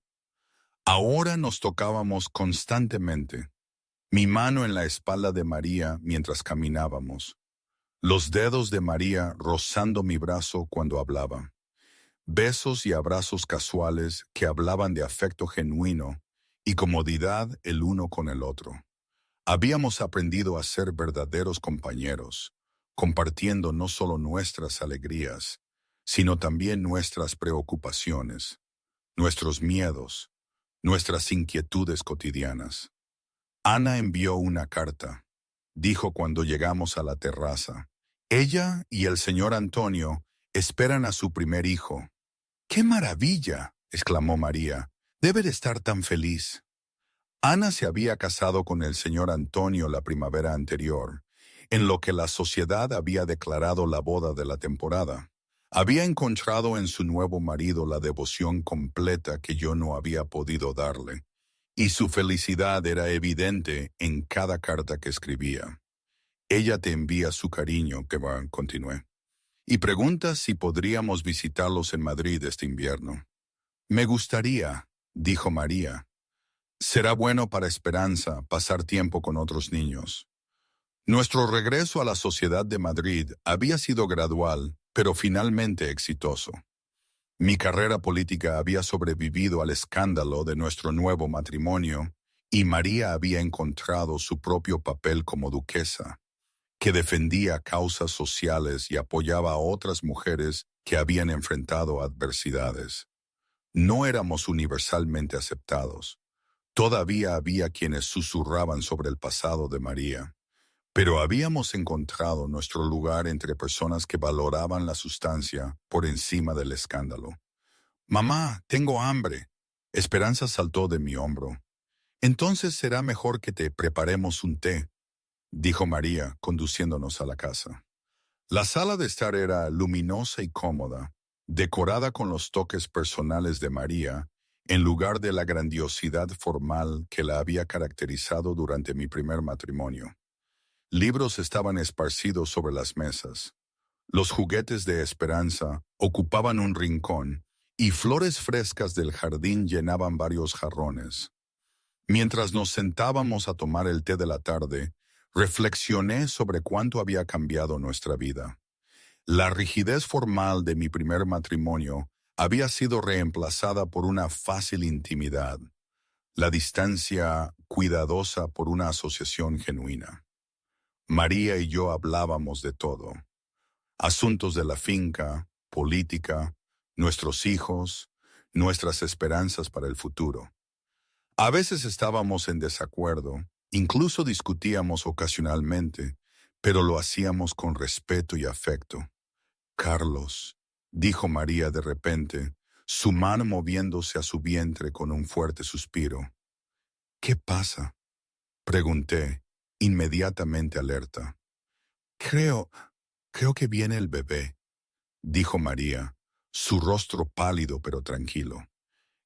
Ahora nos tocábamos constantemente, mi mano en la espalda de María mientras caminábamos, los dedos de María rozando mi brazo cuando hablaba. Besos y abrazos casuales que hablaban de afecto genuino y comodidad el uno con el otro. Habíamos aprendido a ser verdaderos compañeros, compartiendo no solo nuestras alegrías, sino también nuestras preocupaciones, nuestros miedos, nuestras inquietudes cotidianas. «Ana envió una carta», dijo cuando llegamos a la terraza. «Ella y el señor Antonio esperan a su primer hijo». «¡Qué maravilla!», exclamó María. «Debe de estar tan feliz». Ana se había casado con el señor Antonio la primavera anterior, en lo que la sociedad había declarado la boda de la temporada. Había encontrado en su nuevo marido la devoción completa que yo no había podido darle, y su felicidad era evidente en cada carta que escribía. «Ella te envía su cariño», que continué, «y pregunta si podríamos visitarlos en Madrid este invierno». «Me gustaría», dijo María. «Será bueno para Esperanza pasar tiempo con otros niños». Nuestro regreso a la sociedad de Madrid había sido gradual, pero finalmente exitoso. Mi carrera política había sobrevivido al escándalo de nuestro nuevo matrimonio y María había encontrado su propio papel como duquesa, que defendía causas sociales y apoyaba a otras mujeres que habían enfrentado adversidades. No éramos universalmente aceptados. Todavía había quienes susurraban sobre el pasado de María, pero habíamos encontrado nuestro lugar entre personas que valoraban la sustancia por encima del escándalo. Mamá, tengo hambre. Esperanza saltó de mi hombro. Entonces será mejor que te preparemos un té, dijo María, conduciéndonos a la casa. La sala de estar era luminosa y cómoda, decorada con los toques personales de María, en lugar de la grandiosidad formal que la había caracterizado durante mi primer matrimonio. Libros estaban esparcidos sobre las mesas. Los juguetes de Esperanza ocupaban un rincón y flores frescas del jardín llenaban varios jarrones. Mientras nos sentábamos a tomar el té de la tarde, reflexioné sobre cuánto había cambiado nuestra vida. La rigidez formal de mi primer matrimonio había sido reemplazada por una fácil intimidad, la distancia cuidadosa por una asociación genuina. María y yo hablábamos de todo: asuntos de la finca, política, nuestros hijos, nuestras esperanzas para el futuro. A veces estábamos en desacuerdo, incluso discutíamos ocasionalmente, pero lo hacíamos con respeto y afecto. Carlos, dijo María de repente, su mano moviéndose a su vientre con un fuerte suspiro. ¿Qué pasa?, pregunté, inmediatamente alerta. Creo que viene el bebé, dijo María, su rostro pálido pero tranquilo.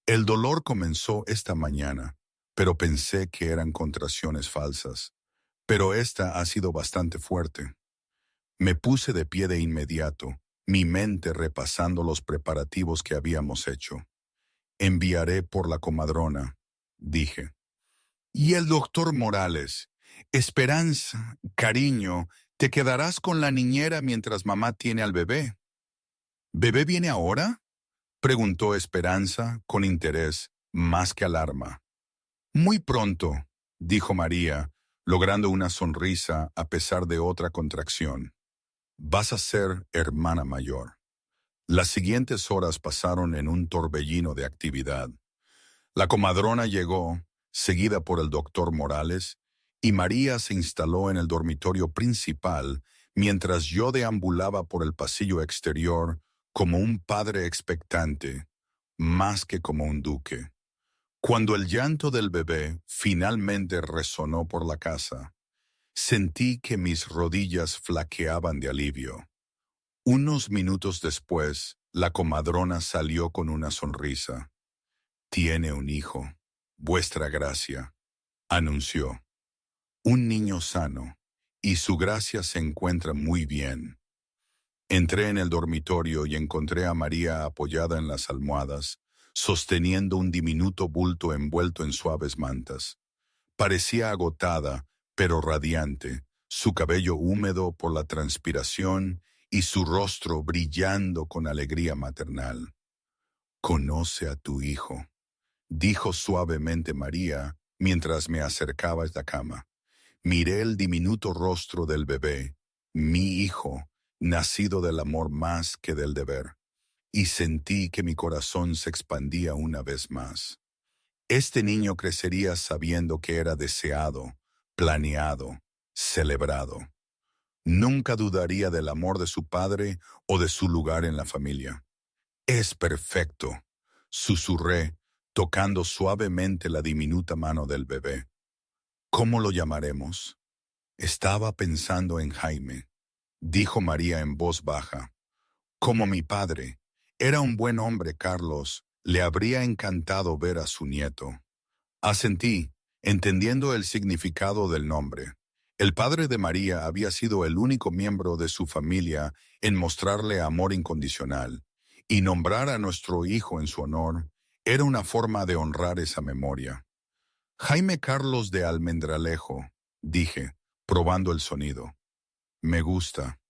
El dolor comenzó esta mañana, pero pensé que eran contracciones falsas. Pero esta ha sido bastante fuerte. Me puse de pie de inmediato, mi mente repasando los preparativos que habíamos hecho. Enviaré por la comadrona, dije. Y el doctor Morales. Esperanza, cariño, te quedarás con la niñera mientras mamá tiene al bebé. ¿Bebé viene ahora?, preguntó Esperanza con interés más que alarma. Muy pronto, dijo María, logrando una sonrisa a pesar de otra contracción. Vas a ser hermana mayor. Las siguientes horas pasaron en un torbellino de actividad. La comadrona llegó, seguida por el doctor Morales, y María se instaló en el dormitorio principal mientras yo deambulaba por el pasillo exterior como un padre expectante, más que como un duque. Cuando el llanto del bebé finalmente resonó por la casa, sentí que mis rodillas flaqueaban de alivio. Unos minutos después, la comadrona salió con una sonrisa. «Tiene un hijo, vuestra gracia», anunció. «Un niño sano, y su gracia se encuentra muy bien». Entré en el dormitorio y encontré a María apoyada en las almohadas, sosteniendo un diminuto bulto envuelto en suaves mantas. Parecía agotada, pero radiante, su cabello húmedo por la transpiración y su rostro brillando con alegría maternal. «Conoce a tu hijo», dijo suavemente María mientras me acercaba a la cama. Miré el diminuto rostro del bebé, mi hijo, nacido del amor más que del deber, y sentí que mi corazón se expandía una vez más. Este niño crecería sabiendo que era deseado, planeado, celebrado. Nunca dudaría del amor de su padre o de su lugar en la familia. «Es perfecto», susurré, tocando suavemente la diminuta mano del bebé. «¿Cómo lo llamaremos?» «Estaba pensando en Jaime», dijo María en voz baja. «Como mi padre. Era un buen hombre, Carlos. Le habría encantado ver a su nieto». Asentí, entendiendo el significado del nombre. El padre de María había sido el único miembro de su familia en mostrarle amor incondicional, y nombrar a nuestro hijo en su honor era una forma de honrar esa memoria. «Jaime Carlos de Almendralejo», dije, probando el sonido. Me gusta.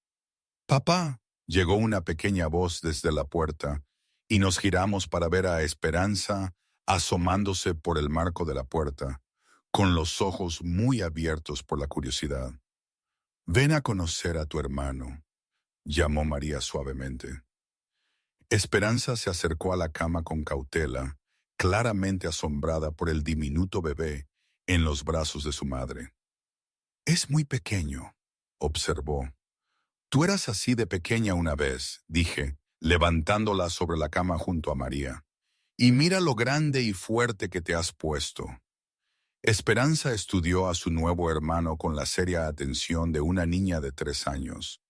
Papá, llegó una pequeña voz desde la puerta, y nos giramos para ver a Esperanza asomándose por el marco de la puerta, con los ojos muy abiertos por la curiosidad. Ven a conocer a tu hermano, llamó María suavemente. Esperanza se acercó a la cama con cautela, claramente asombrada por el diminuto bebé en los brazos de su madre. Es muy pequeño, observó. Tú eras así de pequeña una vez, dije, levantándola sobre la cama junto a María. Y mira lo grande y fuerte que te has puesto. Esperanza estudió a su nuevo hermano con la seria atención de una niña de 3 años.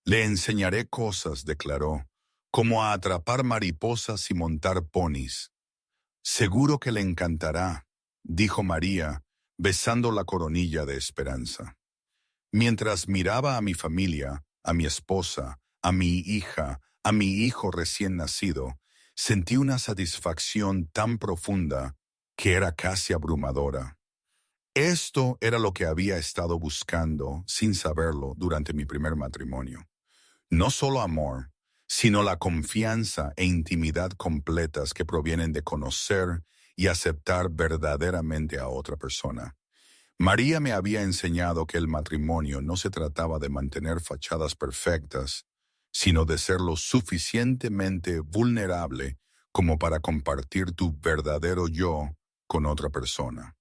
Le enseñaré cosas, declaró, como a atrapar mariposas y montar ponis. Seguro que le encantará, dijo María, besando la coronilla de Esperanza. Mientras miraba a mi familia, a mi esposa, a mi hija, a mi hijo recién nacido, sentí una satisfacción tan profunda que era casi abrumadora. Esto era lo que había estado buscando, sin saberlo, durante mi primer matrimonio. No solo amor, sino la confianza e intimidad completas que provienen de conocer y aceptar verdaderamente a otra persona. María me había enseñado que el matrimonio no se trataba de mantener fachadas perfectas, sino de ser lo suficientemente vulnerable como para compartir tu verdadero yo con otra persona.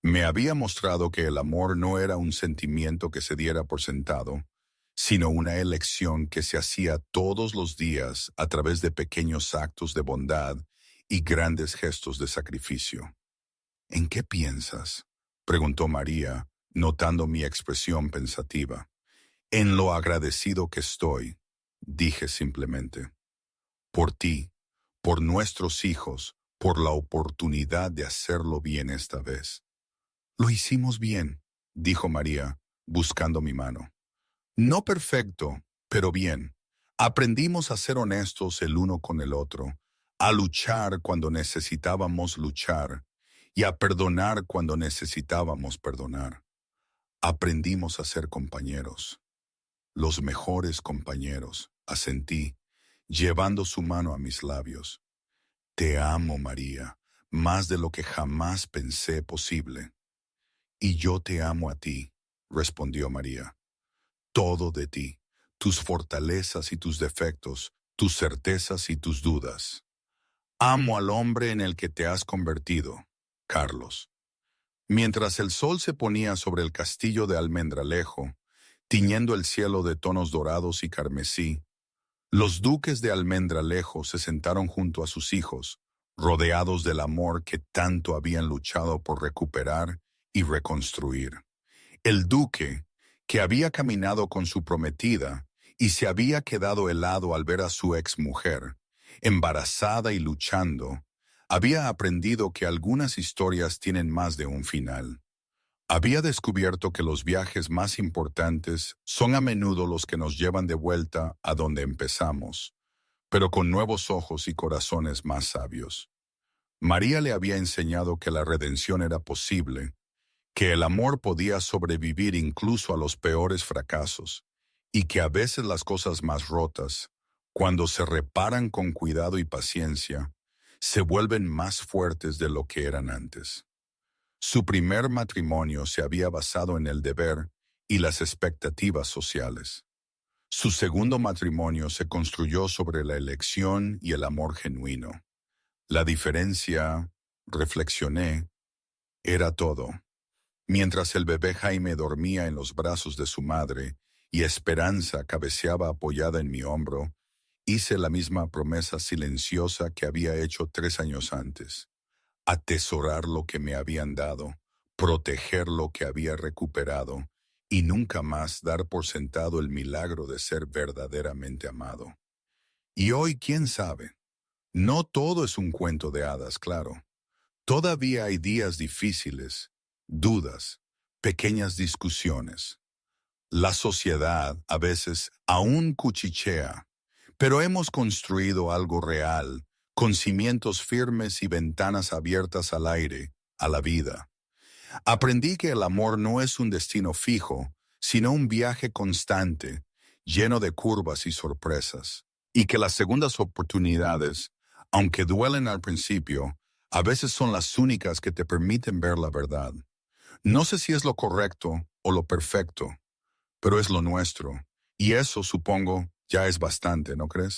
Me había mostrado que el amor no era un sentimiento que se diera por sentado, sino una elección que se hacía todos los días a través de pequeños actos de bondad y grandes gestos de sacrificio. ¿En qué piensas?, preguntó María, notando mi expresión pensativa. En lo agradecido que estoy, dije simplemente. Por ti, por nuestros hijos, por la oportunidad de hacerlo bien esta vez. Lo hicimos bien, dijo María, buscando mi mano. No perfecto, pero bien. Aprendimos a ser honestos el uno con el otro, a luchar cuando necesitábamos luchar y a perdonar cuando necesitábamos perdonar. Aprendimos a ser compañeros, los mejores compañeros, asentí, llevando su mano a mis labios. Te amo, María, más de lo que jamás pensé posible. Y yo te amo a ti, respondió María. Todo de ti, tus fortalezas y tus defectos, tus certezas y tus dudas. Amo al hombre en el que te has convertido, Carlos. Mientras el sol se ponía sobre el castillo de Almendralejo, tiñendo el cielo de tonos dorados y carmesí, los duques de Almendralejo se sentaron junto a sus hijos, rodeados del amor que tanto habían luchado por recuperar y reconstruir. El duque, que había caminado con su prometida y se había quedado helado al ver a su exmujer, embarazada y luchando, había aprendido que algunas historias tienen más de un final. Había descubierto que los viajes más importantes son a menudo los que nos llevan de vuelta a donde empezamos, pero con nuevos ojos y corazones más sabios. María le había enseñado que la redención era posible, que el amor podía sobrevivir incluso a los peores fracasos, y que a veces las cosas más rotas, cuando se reparan con cuidado y paciencia, se vuelven más fuertes de lo que eran antes. Su primer matrimonio se había basado en el deber y las expectativas sociales. Su segundo matrimonio se construyó sobre la elección y el amor genuino. La diferencia, reflexioné, era todo. Mientras el bebé Jaime dormía en los brazos de su madre y Esperanza cabeceaba apoyada en mi hombro, hice la misma promesa silenciosa que había hecho 3 años antes. Atesorar lo que me habían dado, proteger lo que había recuperado y nunca más dar por sentado el milagro de ser verdaderamente amado. Y hoy, quién sabe, no todo es un cuento de hadas, claro. Todavía hay días difíciles, dudas, pequeñas discusiones. La sociedad a veces aún cuchichea, pero hemos construido algo real, con cimientos firmes y ventanas abiertas al aire, a la vida. Aprendí que el amor no es un destino fijo, sino un viaje constante, lleno de curvas y sorpresas. Y que las segundas oportunidades, aunque duelen al principio, a veces son las únicas que te permiten ver la verdad. No sé si es lo correcto o lo perfecto, pero es lo nuestro. Y eso, supongo, ya es bastante, ¿no crees?